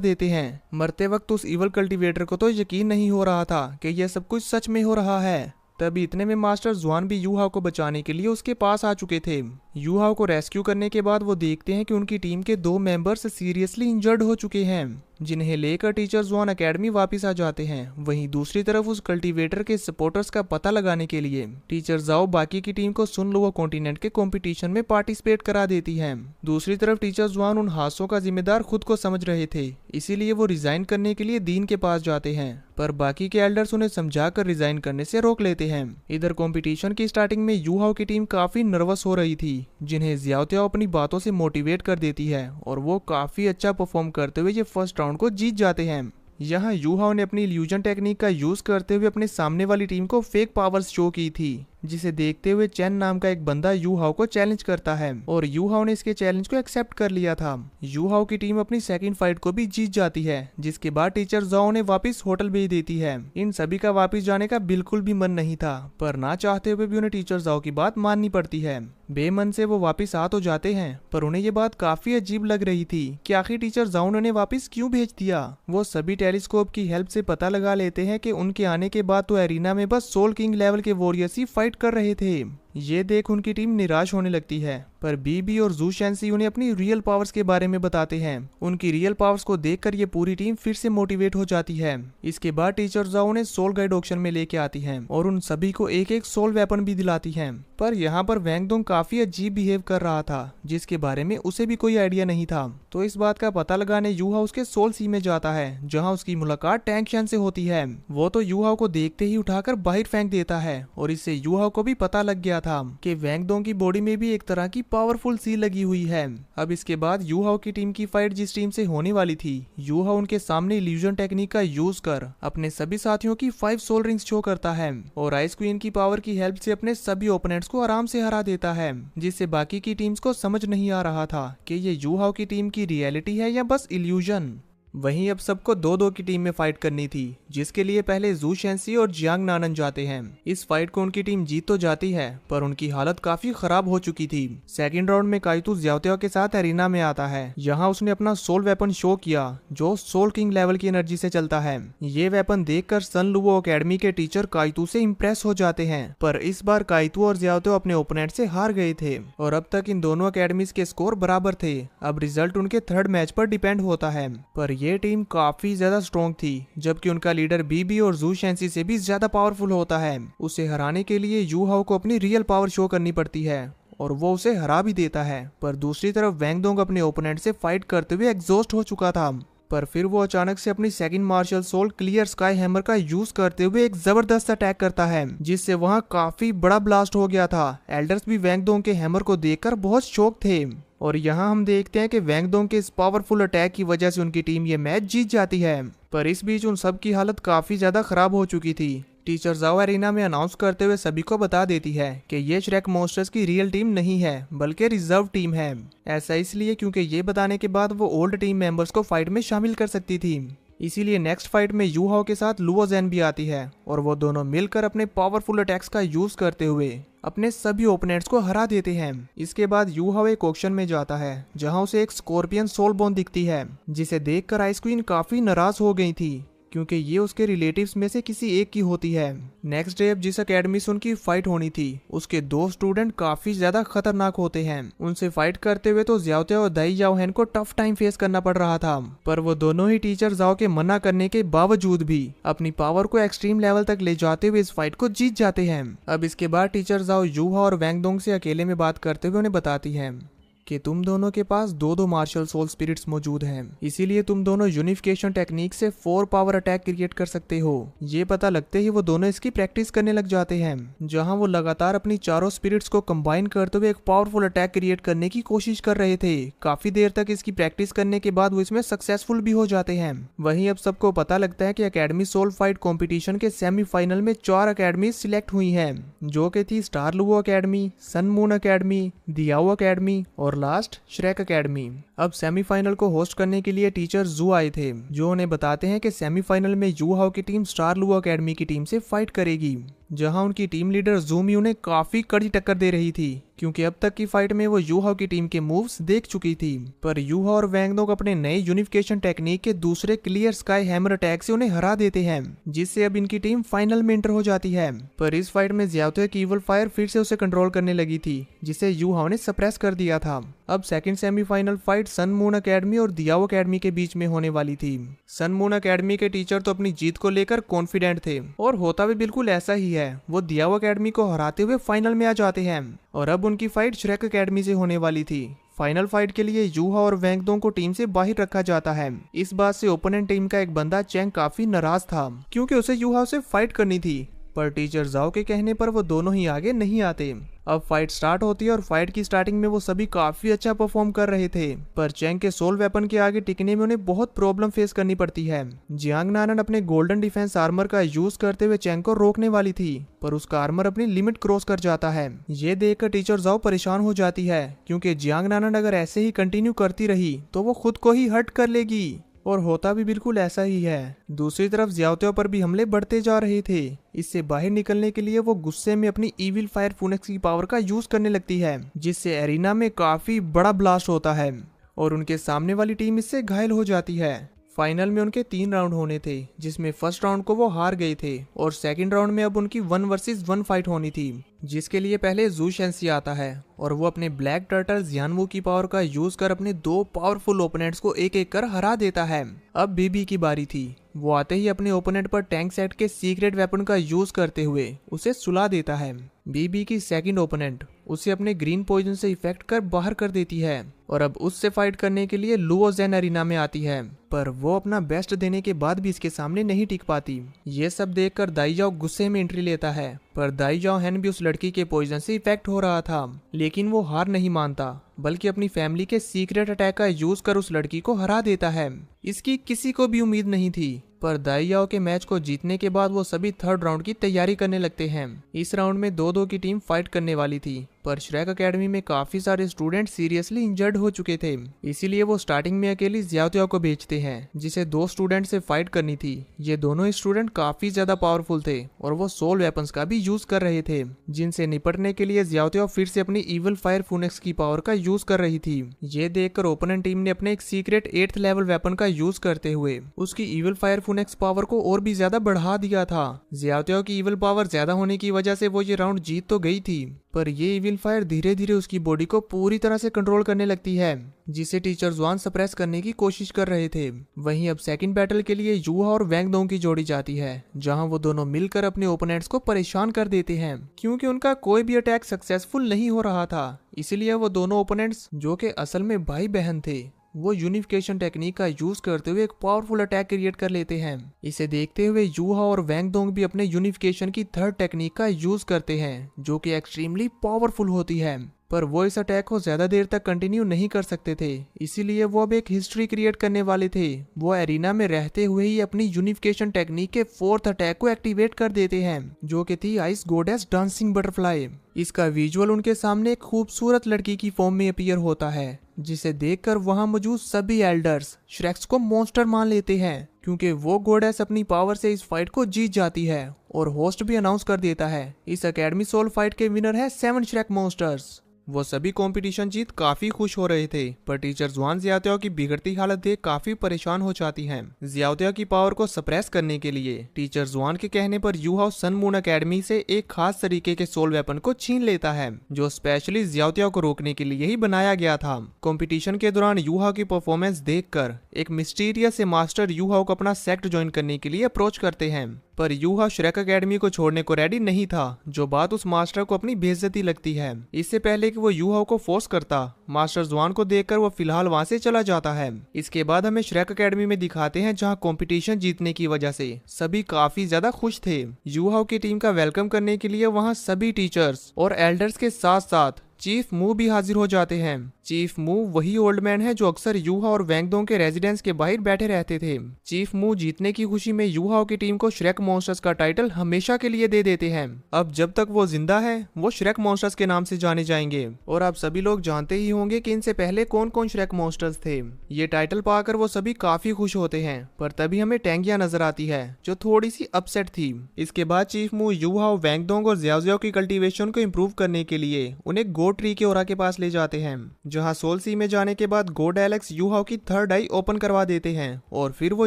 देते हैं। मरते वक्त उस ईवल कल्टीवेटर को तो यकीन नहीं हो रहा था कि यह सब कुछ सच में हो रहा है। तभी इतने में मास्टर जुआन भी यूहाओ को बचाने के लिए उसके पास आ चुके थे। यूहाओ को रेस्क्यू करने के बाद वो देखते हैं कि उनकी टीम के 2 मेंबर्स सीरियसली इंजर्ड हो चुके हैं, जिन्हें लेकर टीचर जुआन एकेडमी वापस आ जाते हैं। वहीं दूसरी तरफ उस कल्टीवेटर के सपोर्टर्स का पता लगाने के लिए टीचर जाओ बाकी की टीम को सुन लो कॉन्टिनेंट के कंपटीशन में पार्टिसिपेट करा देती है। दूसरी तरफ टीचर जुआन उन हादसों का जिम्मेदार खुद को समझ रहे थे, इसीलिए वो रिजाइन करने के लिए दीन के पास जाते हैं, पर बाकी के एल्डर्स उन्हें समझाकर रिजाइन करने से रोक लेते हैं। इधर कंपटीशन की स्टार्टिंग में यूहाओ की टीम काफी नर्वस हो रही थी, जिन्हें जियाओतियाओ अपनी बातों से मोटिवेट कर देती है और वो काफी अच्छा परफॉर्म करते हुए ये फर्स्ट राउंड को जीत जाते हैं। यहाँ यूहाओ ने अपनी इल्यूजन टेक्निक का यूज करते हुए अपने सामने वाली टीम को फेक पावर्स शो की थी, जिसे देखते हुए चैन नाम का एक बंदा यूहाओ को चैलेंज करता है और यूहाओ ने इसके चैलेंज को एक्सेप्ट कर लिया था। यूहाओ की टीम अपनी सेकंड फाइट को भी जीत जाती है, जिसके बाद टीचर जाओ ने वापस होटल भेज देती है। इन सभी का वापस जाने का बिल्कुल भी मन नहीं था, पर ना चाहते हुए भी उन्हें टीचर जाओ की बात माननी पड़ती है। बेमन से वो वापस आ तो जाते हैं, पर उन्हें ये बात काफी अजीब लग रही थी कि आखिर टीचर जाओ ने उन्हें वापस क्यों भेज दिया। वो सभी टेलीस्कोप की हेल्प से पता लगा लेते हैं कि उनके आने के बाद तो एरिना में बस सोल किंग लेवल के वॉरियर्स ही फाइट कर रहे थे। ये देख उनकी टीम निराश होने लगती है, पर बीबी और जू शेंसी उन्हें अपनी रियल पावर्स के बारे में बताते हैं। उनकी रियल पावर्स को देखकर ये पूरी टीम फिर से मोटिवेट हो जाती है। इसके बाद टीचर जाओ उन्हें सोल गाइड ऑक्शन में लेके आती है और उन सभी को एक एक सोल वेपन भी दिलाती है। पर यहाँ पर वैंगडोंग काफी अजीब बिहेव कर रहा था, जिसके बारे में उसे भी कोई आइडिया नहीं था। तो इस बात का पता लगाने यूहाओ उसके सोल सी में जाता है, जहाँ उसकी मुलाकात टैंक शन से होती है। वो तो यूहाओ को देखते ही उठाकर बाहर फेंक देता है और इससे यूहाओ को भी पता लग गया था कि वैंगडोंग की बॉडी में भी एक तरह की पावरफुल सी लगी हुई है। अब इसके बाद यूहाओ की टीम की फाइट जिस टीम से होने वाली थी, यूहाओ उनके सामने इल्यूजन टेक्निक का यूज कर अपने सभी साथियों की 5 सोल रिंग्स शो करता है और आइस क्वीन की पावर की हेल्प से अपने सभी ओपोनेंट्स को आराम से हरा देता है, जिससे बाकी की टीम्स को समझ नहीं आ रहा था कि ये यूहाओ की टीम की रियलिटी है या बस इल्यूजन। वहीं अब सबको 2-2 की टीम में फाइट करनी थी, जिसके लिए पहले जू शेंसी और जियांग नानन जाते हैं। इस फाइट को उनकी टीम जीत तो जाती है, पर उनकी हालत काफी खराब हो चुकी थी। सेकंड राउंड में काइतू जियाओतियाओ के साथ एरिना में आता है। यहाँ उसने अपना सोल वेपन शो किया, जो सोल किंग लेवल की एनर्जी से चलता है। ये वेपन देखकर सन लुओ एकेडमी के टीचर काइतू से इम्प्रेस हो जाते हैं, पर इस बार काइतू और जियाओतियाओ अपने ओपोनेंट से हार गए थे और अब तक इन दोनों एकेडमीज के स्कोर बराबर थे। अब रिजल्ट उनके थर्ड मैच पर डिपेंड होता है, पर ये टीम काफी ज्यादा स्ट्रॉन्ग थी, जबकि उनका लीडर बीबी और जू शेंसी से भी ज्यादा पावरफुल होता है। उसे हराने के लिए यूहाओ को अपनी रियल पावर शो करनी पड़ती है और वो उसे हरा भी देता है। पर दूसरी तरफ वैंगडोंग अपने ओपोनेंट से फाइट करते हुए एग्जॉस्ट हो चुका था, पर फिर वो अचानक से अपनी second martial soul clear sky hammer का यूज करते हुए एक जबरदस्त अटैक करता है, जिससे वहां काफी बड़ा ब्लास्ट हो गया था। एल्डर्स भी वैंगडोंग के हैमर को देखकर बहुत शॉक थे और यहाँ हम देखते हैं कि वैंगडोंग के इस पावरफुल अटैक की वजह से उनकी टीम ये मैच जीत जाती है। पर इस बीच उन सब की हालत काफी ज्यादा खराब हो चुकी थी। टीचर जाओ एरिना में अनाउंस करते हुए सभी को बता देती है कि ये श्रेक मॉन्स्टर्स की रियल टीम नहीं है, बल्कि रिजर्व टीम है। ऐसा इसलिए क्योंकि ये बताने के बाद वो ओल्ड टीम मेंबर्स को फाइट में शामिल कर सकती थी। इसीलिए नेक्स्ट फाइट में यू हाओ के साथ लुओ ज़ेन भी आती है और वो दोनों मिलकर अपने पावरफुल अटैक्स का यूज करते हुए अपने सभी ओपोनेंट्स को हरा देते हैं। इसके बाद यू हाओ एक ऑक्शन में जाता है जहां उसे एक स्कॉर्पियन सोल बोन दिखती है, जिसे देखकर आइस क्वीन काफी नाराज हो गई थी क्योंकि ये उसके रिलेटिव्स में से किसी एक की होती है। नेक्स्ट डे अब जिस अकेडमी से उनकी फाइट होनी थी उसके दो स्टूडेंट काफी ज्यादा खतरनाक होते हैं। उनसे फाइट करते हुए तो ज्याओते और दाई याओहेन को टफ टाइम फेस करना पड़ रहा था, पर वो दोनों ही टीचर जाओ के मना करने के बावजूद भी अपनी पावर को एक्सट्रीम लेवल तक ले जाते हुए इस फाइट को जीत जाते हैं। अब इसके बाद टीचर जाओ यू हाओ और वैंग दोंग से अकेले में बात करते हुए उन्हें बताती है कि तुम दोनों के पास दो मार्शल सोल स्पिरिट्स मौजूद हैं, इसीलिए तुम दोनों यूनिफिकेशन टेक्निक से 4 पावर अटैक क्रिएट कर सकते हो। ये पता लगते ही वो दोनों इसकी प्रैक्टिस करने लग जाते हैं, जहां वो लगातार अपनी चारों स्पिरिट्स को कंबाइन करते हुए एक पावरफुल अटैक क्रिएट करने की कोशिश कर रहे थे। काफी देर तक इसकी प्रैक्टिस करने के बाद वो इसमें सक्सेसफुल भी हो जाते हैं। वहीं अब सबको पता लगता है कि अकेडमी सोल फाइट कॉम्पिटिशन के सेमीफाइनल में 4 अकेडमी सिलेक्ट हुई है, जो कि थी star Luo academy, sun moon academy, Diao academy और लास्ट श्रेक अकेडमी। अब सेमीफाइनल को होस्ट करने के लिए टीचर जू आए थे, जो उन्हें बताते हैं कि सेमीफाइनल में यू हाओ की टीम स्टार लुओ अकेडमी की टीम से फाइट करेगी, जहां उनकी टीम लीडर जूमी उन्हें काफी कड़ी टक्कर दे रही थी क्योंकि अब तक की फाइट में वो यू हाओ की टीम के मूव्स देख चुकी थी। पर यू हाओ और वैंग दोंग अपने नए यूनिफिकेशन टेक्निक के दूसरे क्लियर स्काई हैमर अटैक से उन्हें हरा देते हैं, जिससे अब इनकी टीम फाइनल में एंटर हो जाती है। पर इस फाइट में ज्याओते की इवल फायर फिर से उसे कंट्रोल करने लगी थी, जिसे यू हाओ ने सप्रेस कर दिया था। अब second semifinal fight sun moon academy और दियाओ अकेडमी के बीच में होने वाली थी। सन मून अकेडमी के टीचर तो अपनी जीत को लेकर कॉन्फिडेंट थे और होता भी बिल्कुल ऐसा ही है। वो दियाओ अकेडमी को हराते हुए फाइनल में आ जाते हैं और अब उनकी फाइट श्रेक अकेडमी से होने वाली थी। फाइनल फाइट के लिए यू हाओ और वैंग दोंग को टीम से बाहर रखा जाता है। इस बात से ओपोनेंट टीम का एक बंदा चैंग काफी नाराज था क्योंकि उसे यू हाओ से फाइट करनी थी, पर टीचर जाओ के कहने पर वो दोनों ही आगे नहीं आते। अब फाइट स्टार्ट होती है और फाइट की स्टार्टिंग में वो सभी काफी अच्छा परफॉर्म कर रहे थे, पर चैंग के सोल वेपन के आगे टिकने में उन्हें बहुत प्रॉब्लम फेस करनी पड़ती है। जियांग नानन अपने गोल्डन डिफेंस आर्मर का यूज करते हुए चैंग को रोकने वाली थी, पर उसका आर्मर अपनी लिमिट क्रॉस कर जाता है। ये देखकर टीचर जाओ परेशान हो जाती है क्योंकि जियांग नानन अगर ऐसे ही कंटिन्यू करती रही तो वो खुद को ही हर्ट कर लेगी, और होता भी बिल्कुल ऐसा ही है। दूसरी तरफ ज्याओते पर भी हमले बढ़ते जा रहे थे। इससे बाहर निकलने के लिए वो गुस्से में अपनी इविल फायर फूनेक्स की पावर का यूज करने लगती है, जिससे एरिना में काफी बड़ा ब्लास्ट होता है और उनके सामने वाली टीम इससे घायल हो जाती है। फाइनल में उनके 3 राउंड होने थे, जिसमें फर्स्ट राउंड को वो हार गए थे और सेकंड राउंड में अब उनकी 1 वर्सेस 1 फाइट होनी थी, जिसके लिए पहले जू शेंसी आता है और वो अपने ब्लैक टर्टल जियानवू की पावर का यूज कर अपने 2 पावरफुल ओपोनेंट्स को एक एक कर हरा देता है। अब बीबी की बारी थी। वो आते ही अपने ओपोनेंट पर टैंक सेट के सीक्रेट वेपन का यूज करते हुए उसे सुला देता है। बीबी की सेकंड ओपोनेंट उसे अपने ग्रीन पॉइजन से इफेक्ट कर बाहर कर देती है और अब उससे फाइट करने के लिए लुओ ज़ेन अरीना में आती है, पर वो अपना बेस्ट देने के बाद भी इसके सामने नहीं टिक पाती। ये सब देखकर दाई जाओ गुस्से में एंट्री लेता है, पर दाई जाओ हैन भी उस लड़की के पॉइजन से इफेक्ट हो रहा था, लेकिन वो हार नहीं मानता बल्कि अपनी फैमिली के सीक्रेट अटैक का यूज कर उस लड़की को हरा देता है। इसकी किसी को भी उम्मीद नहीं थी, पर दाई याओ के मैच को जीतने के बाद वो सभी थर्ड राउंड की तैयारी करने लगते हैं। इस राउंड में 2-2 की टीम फाइट करने वाली थी, पर श्रेक अकेडमी में काफी सारे स्टूडेंट सीरियसली इंजर्ड हो चुके थे, इसीलिए वो स्टार्टिंग में अकेली ज्याओते को भेजते हैं, जिसे 2 स्टूडेंट से फाइट करनी थी। ये दोनों ही स्टूडेंट काफी ज्यादा पावरफुल थे और वो सोल वेपन्स का भी यूज कर रहे थे, जिनसे निपटने के लिए ज्याओते फिर से अपनी इविल फायर फूनेक्स की पावर का यूज कर रही थी। ये देखकर ओपोनेंट टीम ने अपने एक सीक्रेट 8th लेवल वेपन का यूज करते हुए उसकी इविल फायर फूनेक्स पावर को और भी ज्यादा बढ़ा दिया था। ज्याओते की इविल पावर ज्यादा होने की वजह से वो ये राउंड जीत तो गई थी, पर ये इविल फायर धीरे धीरे उसकी बॉडी को पूरी तरह से कंट्रोल करने लगती है, जिसे टीचर जुआन सप्रेस करने की कोशिश कर रहे थे। वहीं अब सेकंड बैटल के लिए यूहा और वैंग दोंग की जोड़ी जाती है, जहां वो दोनों मिलकर अपने ओपोनेंट्स को परेशान कर देते हैं, क्योंकि उनका कोई भी अटैक सक्सेसफुल नहीं हो रहा था। इसलिए वो दोनों ओपोनेंट्स, जो कि असल में भाई बहन थे, वो यूनिफिकेशन टेक्निक का यूज करते हुए एक पावरफुल अटैक क्रिएट कर लेते हैं। इसे देखते हुए यूहा और वैंग दोंग भी अपने यूनिफिकेशन की 3rd टेक्निक का यूज करते हैं, जो कि एक्सट्रीमली पावरफुल होती है। पर वो इस अटैक को ज्यादा देर तक कंटिन्यू नहीं कर सकते थे, इसीलिए वो अब एक हिस्ट्री क्रिएट करने वाले थे। वो एरिना में रहते हुए ही अपनी यूनिफिकेशन टेक्निक के 4th अटैक को एक्टिवेट कर देते हैं, जो कि थी आइस गॉडेस डांसिंग बटरफ्लाई। इसका विजुअल उनके सामने एक खूबसूरत लड़की की फॉर्म में अपीयर होता है, जिसे देखकर वहां मौजूद सभी एल्डर्स श्रेक्स को मॉन्स्टर मान लेते हैं, क्योंकि वो गॉडेस अपनी पावर से इस फाइट को जीत जाती है। और होस्ट भी अनाउंस कर देता है इस अकेडमी सोल फाइट के विनर है 7 श्रेक मॉन्स्टर्स। वो सभी कंपटीशन जीत काफी खुश हो रहे थे, पर टीचर जुआन जियाओ की बिगड़ती हालत देख काफी परेशान हो जाती हैं। जियाओ की पावर को सप्रेस करने के लिए टीचर जुआन के कहने पर यूहाओ सन मून अकेडमी से एक खास तरीके के सोल वेपन को छीन लेता है, जो स्पेशली जियाओ को रोकने के लिए ही बनाया गया था। कंपटीशन के दौरान यूहाओ की परफॉर्मेंस देखकर एक मिस्टीरियस से मास्टर यूहाओ को अपना सेक्ट ज्वाइन करने के लिए अप्रोच करते हैं, पर यूहाओ श्रेक अकेडमी को छोड़ने को रेडी नहीं था, जो बात उस मास्टर को अपनी बेइज्जती लगती है। इससे पहले कि वो यूहाओ को फोर्स करता, मास्टर जुआन को देखकर वो फिलहाल वहां से चला जाता है। इसके बाद हमें श्रेक अकेडमी में दिखाते हैं, जहां कंपटीशन जीतने की वजह से सभी काफी ज्यादा खुश थे। यूहाओ की टीम का वेलकम करने के लिए वहां सभी टीचर्स और एल्डर्स के साथ साथ चीफ मू भी हाजिर हो जाते हैं। चीफ मू वही ओल्ड मैन है जो अक्सर यूहाओ और वैंगडोंग के रेजिडेंस के बाहर बैठे रहते थे। चीफ मू जीतने की खुशी में यूहाओ की टीम को श्रेक मॉन्स्टर्स का टाइटल हमेशा के लिए दे देते हैं। अब जब तक वो जिंदा है, वो श्रेक मॉन्स्टर्स के नाम से जाने जाएंगे। और आप सभी लोग जानते ही होंगे कि इनसे पहले कौन कौन श्रेक मॉन्स्टर्स थे। ये टाइटल पाकर वो सभी काफी खुश होते हैं, पर तभी हमें टेंगिया नजर आती है, जो थोड़ी सी अपसेट थी। इसके बाद चीफ मू यूहाओ, वैंगडोंग और जियाओ की कल्टीवेशन को इम्प्रूव करने के लिए उन्हें गोड ट्री के ओरा के पास ले जाते हैं, जहां सोल सी में जाने के बाद गोड एलेक्स यूहाओ की 3rd आई ओपन करवा देते हैं, और फिर वो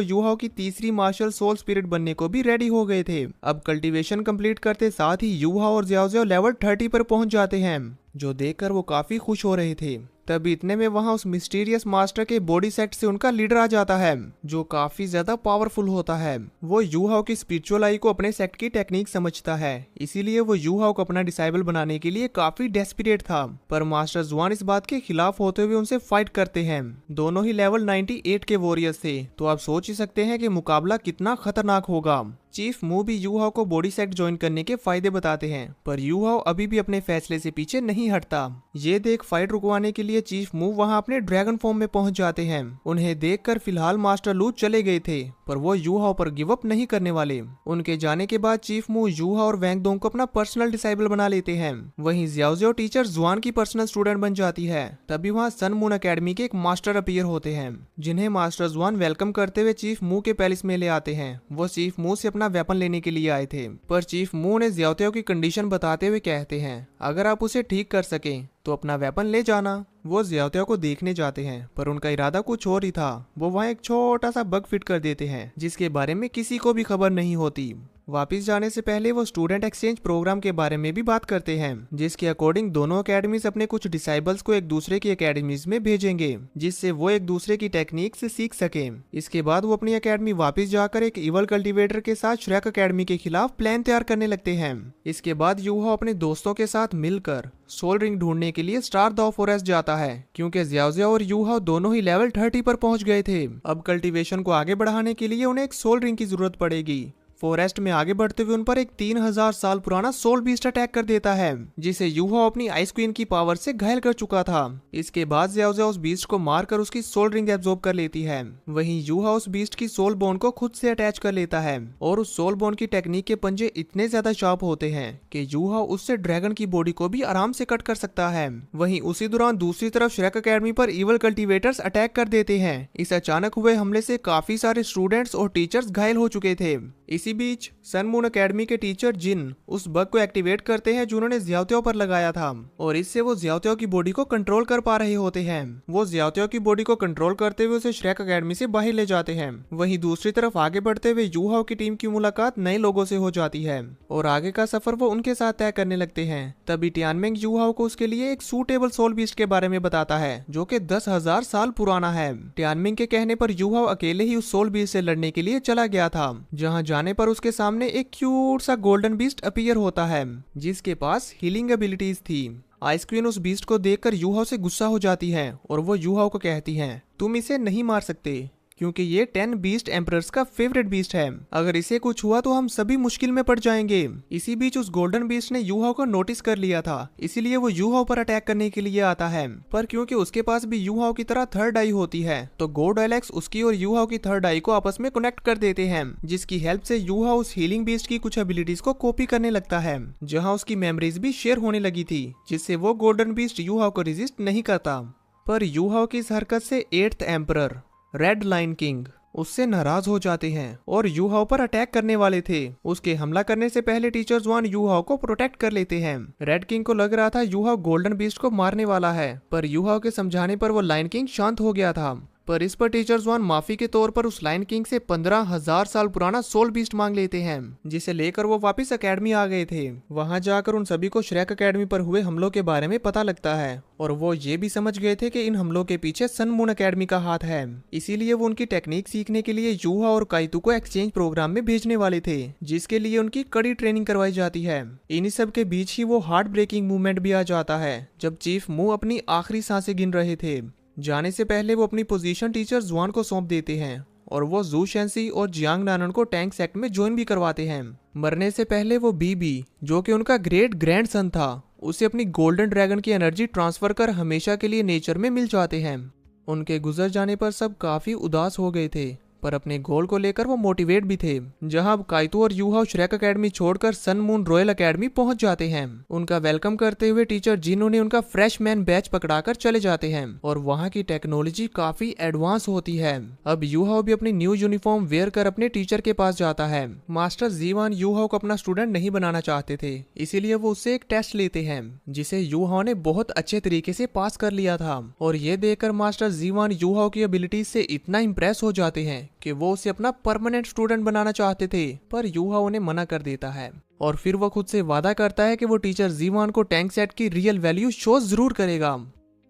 यूहाओ की तीसरी मार्शल सोल स्पिरिट बनने को भी रेडी हो गए थे। अब कल्टीवेशन कंप्लीट करते साथ ही यूहाओ और जियाओ लेवल 30 पर पहुंच जाते हैं, जो देखकर वो काफी खुश हो रहे थे। तभी इतने में वहां उस मिस्टीरियस मास्टर के बॉडी सेट से उनका लीडर आ जाता है, जो काफी ज्यादा पावरफुल होता है। वो यूहाओ की स्पिरिचुअल आई को अपने सेक्ट की टेक्निक समझता है, इसीलिए वो यूहाओ को अपना डिसाइबल बनाने के लिए काफी डेस्परेट था। पर मास्टर जुआन इस बात के खिलाफ होते हुए उनसे फाइट करते हैं। दोनों ही लेवल 98 के वॉरियर्स थे, तो आप सोच ही सकते हैं कि मुकाबला कितना खतरनाक होगा। चीफ मू भी यूहाओ को बॉडी सेट ज्वाइन करने के फायदे बताते हैं, पर यूहाओ अभी भी अपने फैसले से पीछे नहीं हटता। ये देख फाइट रुकवाने के लिए चीफ मू वहां अपने ड्रैगन फॉर्म में पहुंच जाते हैं। उन्हें देखकर फिलहाल मास्टर लू चले गए थे, पर वो यूहाओ पर गिव अप नहीं करने वाले। उनके जाने के बाद चीफ मू यूहाओ और वैंगडोंग को अपना पर्सनल डिसाइबल बना लेते हैं। वहीं जियाओ टीचर जुआन की पर्सनल स्टूडेंट बन जाती है। तभी वहां सन मून अकेडमी के एक मास्टर अपीयर होते हैं, जिन्हें मास्टर जुआन वेलकम करते हुए चीफ मू के पैलेस में ले आते हैं। वो चीफ मू से अपना वेपन लेने के लिए आए थे, पर चीफ मू ने जियाओ की कंडीशन बताते हुए कहते हैं, अगर आप उसे ठीक कर सके तो अपना वेपन ले जाना। वो जियाओ को देखने जाते हैं, पर उनका इरादा कुछ और ही था। वो वहाँ एक छोटा सा बग फिट कर देते हैं, जिसके बारे में किसी को भी खबर नहीं होती। वापिस जाने से पहले वो स्टूडेंट एक्सचेंज प्रोग्राम के बारे में भी बात करते हैं, जिसके अकॉर्डिंग दोनों अकेडमीज अपने कुछ डिसाइबल्स को एक दूसरे की अकेडमीज में भेजेंगे, जिससे वो एक दूसरे की टेक्निक से सीख सके। इसके बाद वो अपनी अकेडमी वापस जाकर एक इवल कल्टीवेटर के साथ श्रेक अकेडमी के खिलाफ प्लान तैयार करने लगते हैं। इसके बाद यूहाओ अपने दोस्तों के साथ मिलकर सोल रिंग ढूंढने के लिए स्टार द फॉरेस्ट जाता है, क्योंकि जियाओ और यूहाओ दोनों ही लेवल 30 पर पहुंच गए थे। अब कल्टीवेशन को आगे बढ़ाने के लिए उन्हें एक सोल रिंग की जरूरत पड़ेगी। फॉरेस्ट में आगे बढ़ते हुए उन पर एक 3000 साल पुराना सोल बीस्ट अटैक कर देता है, जिसे यूहाओ अपनी आइस क्वीन की पावर से घायल कर चुका था। इसके बाद जियाओ उस बीस्ट को मारकर उसकी सोल रिंग एब्जॉर्ब कर लेती है। वहीं यूहाओ उस बीस्ट की सोल बोन को खुद से अटैच कर लेता है, और उस सोल बोन की टेक्निक के पंजे इतने ज्यादा शार्प होते हैं कि यूहाओ उससे ड्रैगन की बॉडी को भी आराम से कट कर सकता है। वहीं उसी दौरान दूसरी तरफ श्रेक अकेडमी पर इवल कल्टीवेटर्स अटैक कर देते हैं। इस अचानक हुए हमले से काफी सारे स्टूडेंट्स और टीचर्स घायल हो चुके थे। इसी बीच सन मून अकेडमी के टीचर जिन उस बग को एक्टिवेट करते हैं जो उन्होंने जियाओ पर लगाया था, और इससे वो जियाओ की बॉडी को कंट्रोल कर पा रहे होते हैं। वो जियाओ की बॉडी को कंट्रोल करते हुए उसे श्रेक अकेडमी से बाहर ले जाते हैं। वहीं दूसरी तरफ आगे बढ़ते हुए यूहाओ की टीम की मुलाकात नए लोगों से हो जाती है, और आगे का सफर वो उनके साथ तय करने लगते हैं। तभी टियानमेंग यूहाओ को उसके लिए एक सूटेबल सोल बीस्ट के बारे में बताता है, जो कि 10,000 साल पुराना है। टियानमेंग के कहने पर यूहाओ अकेले ही उस सोल बीस्ट से लड़ने के लिए चला गया था, जहाँ जाने पर उसके सामने एक क्यूट सा गोल्डन बीस्ट अपीयर होता है, जिसके पास हीलिंग एबिलिटीज थी। आइस क्वीन उस बीस्ट को देखकर यूहाओ से गुस्सा हो जाती है, और वो यूहाओ को कहती है, तुम इसे नहीं मार सकते, क्योंकि ये 10 बीस्ट एम्परर्स का फेवरेट बीस्ट है। अगर इसे कुछ हुआ तो हम सभी मुश्किल में पड़ जाएंगे। इसी बीच उस गोल्डन बीस्ट ने यूहाओ को नोटिस कर लिया था, इसीलिए वो यूहाओ पर अटैक करने के लिए आता है। पर क्योंकि उसके पास भी यूहाओ की तरह थर्ड आई होती है, तो गोड एलेक्स उसकी और यूहाओ की थर्ड आई को आपस में कनेक्ट कर देते हैं, जिसकी हेल्प से यूहाओ उस हीलिंग बीस्ट की कुछ एबिलिटीज को कॉपी करने लगता है, जहां उसकी मेमोरीज भी शेयर होने लगी थी, जिससे वो गोल्डन बीस्ट यूहाओ को रेजिस्ट नहीं करता। पर यूहाओ की इस हरकत से 8th emperor red Lion King उससे नाराज हो जाते हैं और यूहाओ पर अटैक करने वाले थे। उसके हमला करने से पहले टीचर ज़ुआन यूहाओ को प्रोटेक्ट कर लेते हैं। रेड किंग को लग रहा था यूहाओ गोल्डन बीस्ट को मारने वाला है, पर यूहाओ के समझाने पर वो लाइन किंग शांत हो गया था। पर इस पर टीचर ज़ुआन माफी के तौर पर उस लाइन किंग से 15,000 साल पुराना सोल बीस्ट मांग लेते हैं, जिसे लेकर वो वापस एकेडमी आ गए थे। वहां जाकर उन सभी को श्रेक एकेडमी पर हुए हमलों के बारे में पता लगता है और वो ये भी समझ गए थे कि इन हमलों के पीछे सन मून एकेडमी का हाथ है। इसीलिए वो उनकी टेक्निक सीखने के लिए यूहा और काइतू को एक्सचेंज प्रोग्राम में भेजने वाले थे, जिसके लिए उनकी कड़ी ट्रेनिंग करवाई जाती है। इन्हीं सब के बीच ही वो हार्ट ब्रेकिंग मूवमेंट भी आ जाता है, जब चीफ मू अपनी आखिरी सांसें गिन रहे थे। जाने से पहले वो अपनी पोजीशन टीचर ज़ुआन को सौंप देते हैं और वो जू शेंसी और जियांग नानन को टैंक सेक्ट में ज्वाइन भी करवाते हैं। मरने से पहले वो बीबी, जो कि उनका ग्रेट ग्रैंडसन था, उसे अपनी गोल्डन ड्रैगन की एनर्जी ट्रांसफर कर हमेशा के लिए नेचर में मिल जाते हैं। उनके गुजर जाने पर सब काफी उदास हो गए थे, पर अपने गोल को लेकर वो मोटिवेट भी थे। जहां अब काइतो और यूहाओ श्रेक एकेडमी छोड़कर सन मून रॉयल एकेडमी पहुंच जाते हैं। उनका वेलकम करते हुए टीचर जिनो ने उनका फ्रेशमैन बैच पकड़ाकर चले जाते हैं और वहां की टेक्नोलॉजी काफी एडवांस होती है। अब यूहाओ भी अपनी न्यू यूनिफॉर्म वेयर कर अपने टीचर के पास जाता है। मास्टर जीवान यूहाओ को अपना स्टूडेंट नहीं बनाना चाहते थे, इसीलिए वो उससे एक टेस्ट लेते हैं, जिसे यूहाओ ने बहुत अच्छे तरीके से पास कर लिया था। और ये देखकर मास्टर जीवान यूहाओ की एबिलिटीज से इतना इम्प्रेस हो जाते हैं कि वो उसे अपना परमानेंट स्टूडेंट बनाना चाहते थे, पर यूहाओ उन्हें मना कर देता है। और फिर वो खुद से वादा करता है कि वो टीचर जीवान को टैंक सेट की रियल वैल्यू शो जरूर करेगा।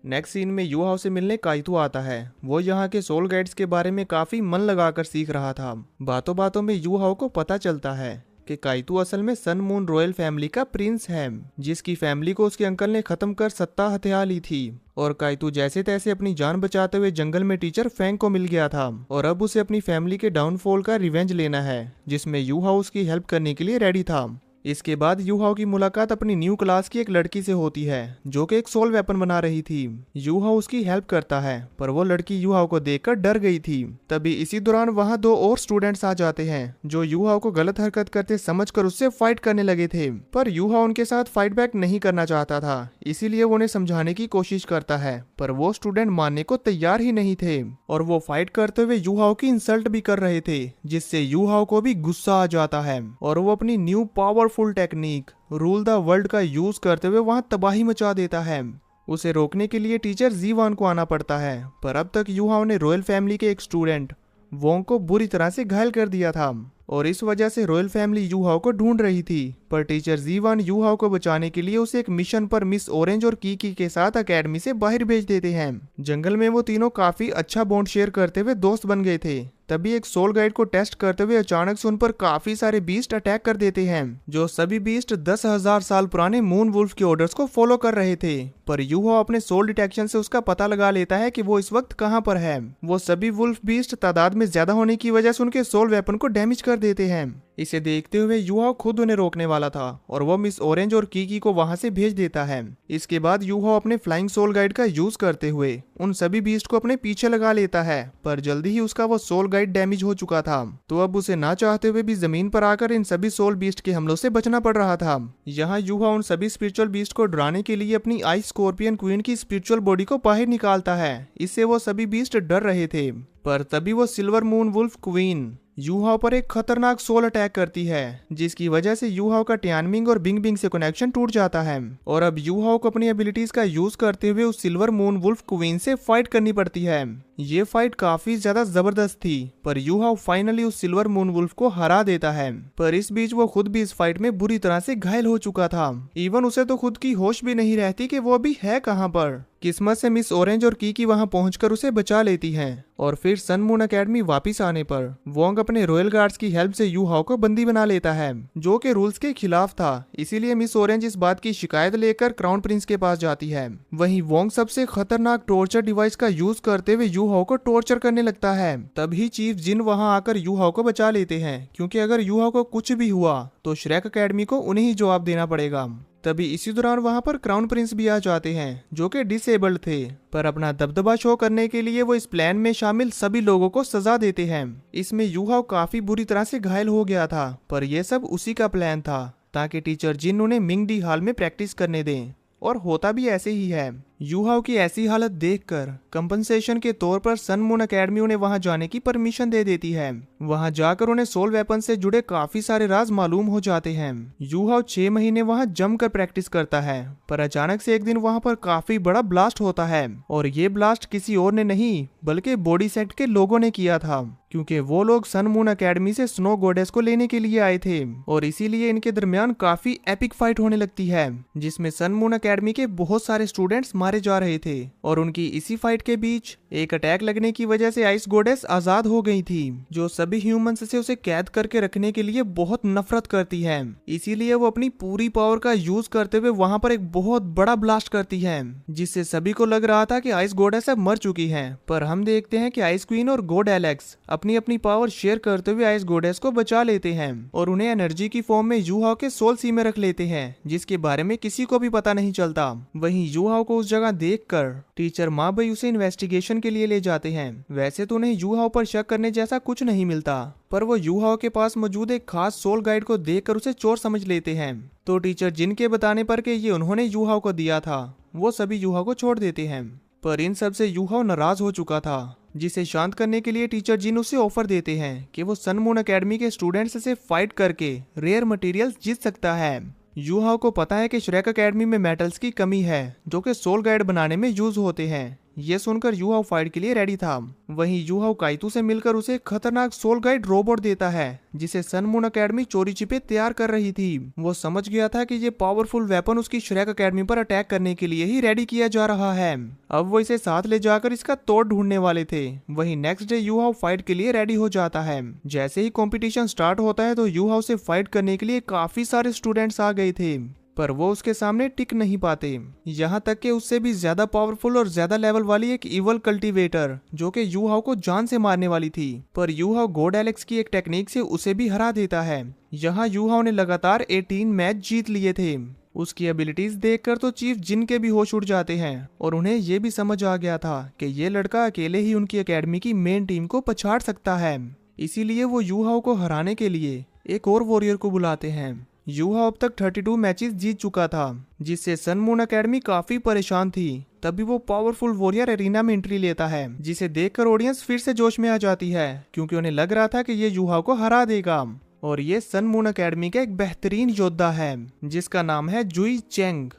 नेक्स्ट सीन में यूहाओ से मिलने काइतो आता है। वो यहाँ के सोल गाइड्स के बारे में काफी मन लगाकर सीख रहा था। बातों बातों में यूहाओ को पता चलता है कि काइतो असल में सन मून रॉयल फैमिली का प्रिंस है, जिसकी फैमिली को उसके अंकल ने खत्म कर सत्ता हथिया ली थी। और काइतो जैसे तैसे अपनी जान बचाते हुए जंगल में टीचर फैंग को मिल गया था और अब उसे अपनी फैमिली के डाउनफॉल का रिवेंज लेना है, जिसमें यूहाओ उसकी हेल्प करने के लिए रेडी था। इसके बाद यूहाओ की मुलाकात अपनी न्यू क्लास की एक लड़की से होती है, जो कि एक सोल वेपन बना रही थी। यूहाओ उसकी हेल्प करता है, पर वो लड़की यूहाओ को देखकर डर गई थी। तभी इसी दौरान वहां 2 और स्टूडेंट्स आ जाते हैं, जो यूहाओ को गलत हरकत करते समझकर उससे फाइट करने लगे थे। पर यूहाओ उनके साथ फाइट बैक नहीं करना चाहता था, इसीलिए वो उन्हें समझाने की कोशिश करता है, पर वो स्टूडेंट मानने को तैयार ही नहीं थे और वो फाइट करते हुए यूहाओ की इंसल्ट भी कर रहे थे, जिससे यूहाओ को भी गुस्सा आ जाता है और वो अपनी new powerful technique rule the world का यूज करते हुए वहां तबाही मचा देता है। उसे रोकने के लिए टीचर जीवान को आना पड़ता है, पर अब तक यूहाओ ने रॉयल फैमिली के एक स्टूडेंट वोंग को बुरी तरह से घायल कर दिया था और इस वजह से रॉयल फैमिली यूहाओ को ढूंढ रही थी। पर टीचर जीवान यूहाओ को बचाने के लिए उसे एक मिशन पर मिस ऑरेंज और कीकी के साथ एकेडमी से बाहर भेज देते हैं। जंगल में वो तीनों काफी अच्छा बॉन्ड शेयर करते हुए दोस्त बन गए थे। तभी एक सोल गाइड को टेस्ट करते हुए अचानक से उन पर काफी सारे बीस्ट अटैक कर देते हैं, जो सभी बीस्ट 10,000 साल पुराने मून वुल्फ के ऑर्डर्स को फॉलो कर रहे थे। पर यूहाओ अपने सोल डिटेक्शन से उसका पता लगा लेता है कि वो इस वक्त कहां पर है। वो सभी वुल्फ बीस्ट तादाद में ज्यादा होने की वजह से उनके सोल वेपन को डैमेज कर देते हैं। इसे देखते हुए यूहाओ खुद उन्हें रोकने वाला था और वो मिस ऑरेंज और कीकी को वहां से भेज देता है। इसके बाद यूहाओ अपने फ्लाइंग सोल गाइड का यूज करते हुए उन सभी बीस्ट को अपने पीछे लगा लेता है, पर जल्दी ही उसका वो सोल गाइड डैमेज हो चुका था, तो अब उसे ना चाहते हुए भी जमीन पर आकर इन सभी सोल बीस्ट के हमलों से बचना पड़ रहा था। यहाँ यूहाओ उन सभी स्पिरिचुअल बीस्ट को डराने के लिए अपनी आइस स्कॉर्पियन क्वीन की स्पिरिचुअल बॉडी को बाहर निकालता है। इससे वो सभी बीस्ट डर रहे थे। पर तभी वो silver moon wolf queen Yuhao पर एक खतरनाक सोल अटैक करती है, जिसकी वजह से यूहाओ का टियानमिंग और बिंग बिंग से कनेक्शन टूट जाता है और अब यूहाओ को अपनी एबिलिटीज का यूज करते हुए उस सिल्वर मून वुल्फ क्वीन से फाइट करनी पड़ती है। ये फाइट काफी ज्यादा जबरदस्त थी, पर यूहाओ फाइनली उस सिल्वर मून वुल्फ को हरा देता है। पर इस बीच वो खुद भी इस फाइट में बुरी तरह से घायल हो चुका था। इवन उसे तो खुद की होश भी नहीं रहती कि वो अभी है कहां पर। किस्मत से मिस ऑरेंज और की वहां पहुंचकर उसे बचा लेती हैं और फिर सन मून अकेडमी वापस आने पर वोंग अपने रॉयल गार्ड्स की हेल्प से यू हाओ को बंदी बना लेता है, जो कि रूल्स के खिलाफ था। इसीलिए मिस ऑरेंज इस बात की शिकायत लेकर क्राउन प्रिंस के पास जाती है। वहीं वोंग सबसे खतरनाक टॉर्चर डिवाइस का यूज करते हुए यू हाओ को टॉर्चर करने लगता है। तभी चीफ जिन वहां आकर यू हाओ को बचा लेते हैं, क्योंकि अगर यू हाओ को कुछ भी हुआ तो श्रेक अकेडमी को उन्हें ही जवाब देना पड़ेगा। तभी इसी दौरान वहां पर क्राउन प्रिंस भी आ जाते हैं, जो कि डिसेबल्ड थे, पर अपना दबदबा शो करने के लिए वो इस प्लान में शामिल सभी लोगों को सजा देते हैं। इसमें यू हाओ काफी बुरी तरह से घायल हो गया था, पर यह सब उसी का प्लान था ताकि टीचर जिन उन्हें मिंग डी हॉल में प्रैक्टिस करने दें, और होता भी ऐसे ही है। यू हाओ की ऐसी हालत देखकर कंपनसेशन के तौर पर सन मून अकेडमी उन्हें वहां जाने की परमिशन दे देती है। वहां जाकर उन्हें सोल वेपन से जुड़े काफी सारे राज मालूम हो जाते हैं। यू हाओ 6 महीने वहां जमकर प्रैक्टिस करता है, पर अचानक से एक दिन वहां पर काफी बड़ा ब्लास्ट होता है, और ये ब्लास्ट किसी और ने नहीं बल्कि बॉडी सेक्ट के लोगों ने किया था, क्योंकि वो लोग सन मून अकेडमी से स्नो गॉडेस को लेने के लिए आए थे, और इसीलिए इनके दरमियान काफी एपिक फाइट होने लगती है, जिसमें सन मून अकेडमी के बहुत सारे स्टूडेंट्स मारे जा रहे थे। और उनकी इसी फाइट के बीच एक अटैक लगने की वजह से आइस गॉडेस आजाद हो गई थी, जो सभी ह्यूमंस से उसे कैद करके रखने के लिए बहुत नफरत करती है। इसीलिए वो अपनी पूरी पावर का यूज करते हुए वहां पर एक बहुत बड़ा ब्लास्ट करती है, जिससे सभी को लग रहा था कि आइस गॉडेस अब मर चुकी हैं। पर हम देखते हैं कि आइस क्वीन और गॉड एलेक्स अपनी अपनी पावर शेयर करते हुए आइस गॉडेस को बचा लेते हैं और उन्हें एनर्जी की फॉर्म में यू हाओ के सोल सी में रख लेते हैं, जिसके बारे में किसी को भी पता नहीं चलता। वहीं यू हाओ को उस जगह देखकर टीचर माँ भाई उसे इन्वेस्टिगेशन के लिए ले जाते हैं। वैसे तो उन्हें यू हाओ पर शक करने जैसा कुछ नहीं मिलता, पर वो यू हाओ के पास मौजूद एक खास सोल गाइड को देखकर उसे चोर समझ लेते हैं। तो टीचर जिन के बताने पर कि ये उन्होंने यू हाओ को दिया था, वो सभी यू हाओ को छोड़ देते हैं। पर इन सब से यू हाओ नाराज हो चुका था, जिसे शांत करने के लिए टीचर जिन उसे ऑफर देते हैं कि वो सन मून अकेडमी के स्टूडेंट्स से फाइट करके रेयर मटेरियल्स जीत सकता है। यू हाओ को पता है कि श्रेक अकेडमी में मेटल्स की कमी है, जो कि सोल गाइड बनाने में यूज होते हैं। ये सुनकर यू हाओ फाइट के लिए रेडी था। वहीं यू हाओ काइतू से मिलकर उसे एक खतरनाक सोल गाइड रोबोट देता है, जिसे सन मून अकेडमी चोरी छिपे तैयार कर रही थी। वो समझ गया था कि ये पावरफुल वेपन उसकी श्रेक अकेडमी पर अटैक करने के लिए ही रेडी किया जा रहा है। अब वो इसे साथ ले जाकर इसका तोड़ ढूंढने वाले थे। वहीं नेक्स्ट डे यू हाओ फाइट के लिए रेडी हो जाता है। जैसे ही कंपटीशन स्टार्ट होता है तो यू हाओ से फाइट करने के लिए काफी सारे स्टूडेंट्स आ गए थे, पर वो उसके सामने टिक नहीं पाते। यहाँ तक कि उससे भी ज्यादा पावरफुल और ज्यादा लेवल वाली एक इवल कल्टीवेटर, जो कि यू हाओ को जान से मारने वाली थी, पर यू हाओ गॉड एलेक्स की एक टेक्निक से उसे भी हरा देता है। यहाँ यू हाओ ने लगातार 18 मैच जीत लिए थे। उसकी एबिलिटीज देखकर तो चीफ जिन के भी होश उड़ जाते हैं, और उन्हें ये भी समझ आ गया था कि ये लड़का अकेले ही उनकी अकेडमी की मेन टीम को पछाड़ सकता है। इसीलिए वो यू हाओ को हराने के लिए एक और वॉरियर को बुलाते हैं। यू हाओ अब तक 32 मैचेस जीत चुका था, जिससे सन मून अकेडमी काफी परेशान थी। तभी वो पावरफुल वॉरियर एरिना में एंट्री लेता है, जिसे देखकर ऑडियंस फिर से जोश में आ जाती है, क्योंकि उन्हें लग रहा था कि ये यू हाओ को हरा देगा। और ये सन मून अकेडमी का एक बेहतरीन योद्धा है, जिसका नाम है जुई चेंग,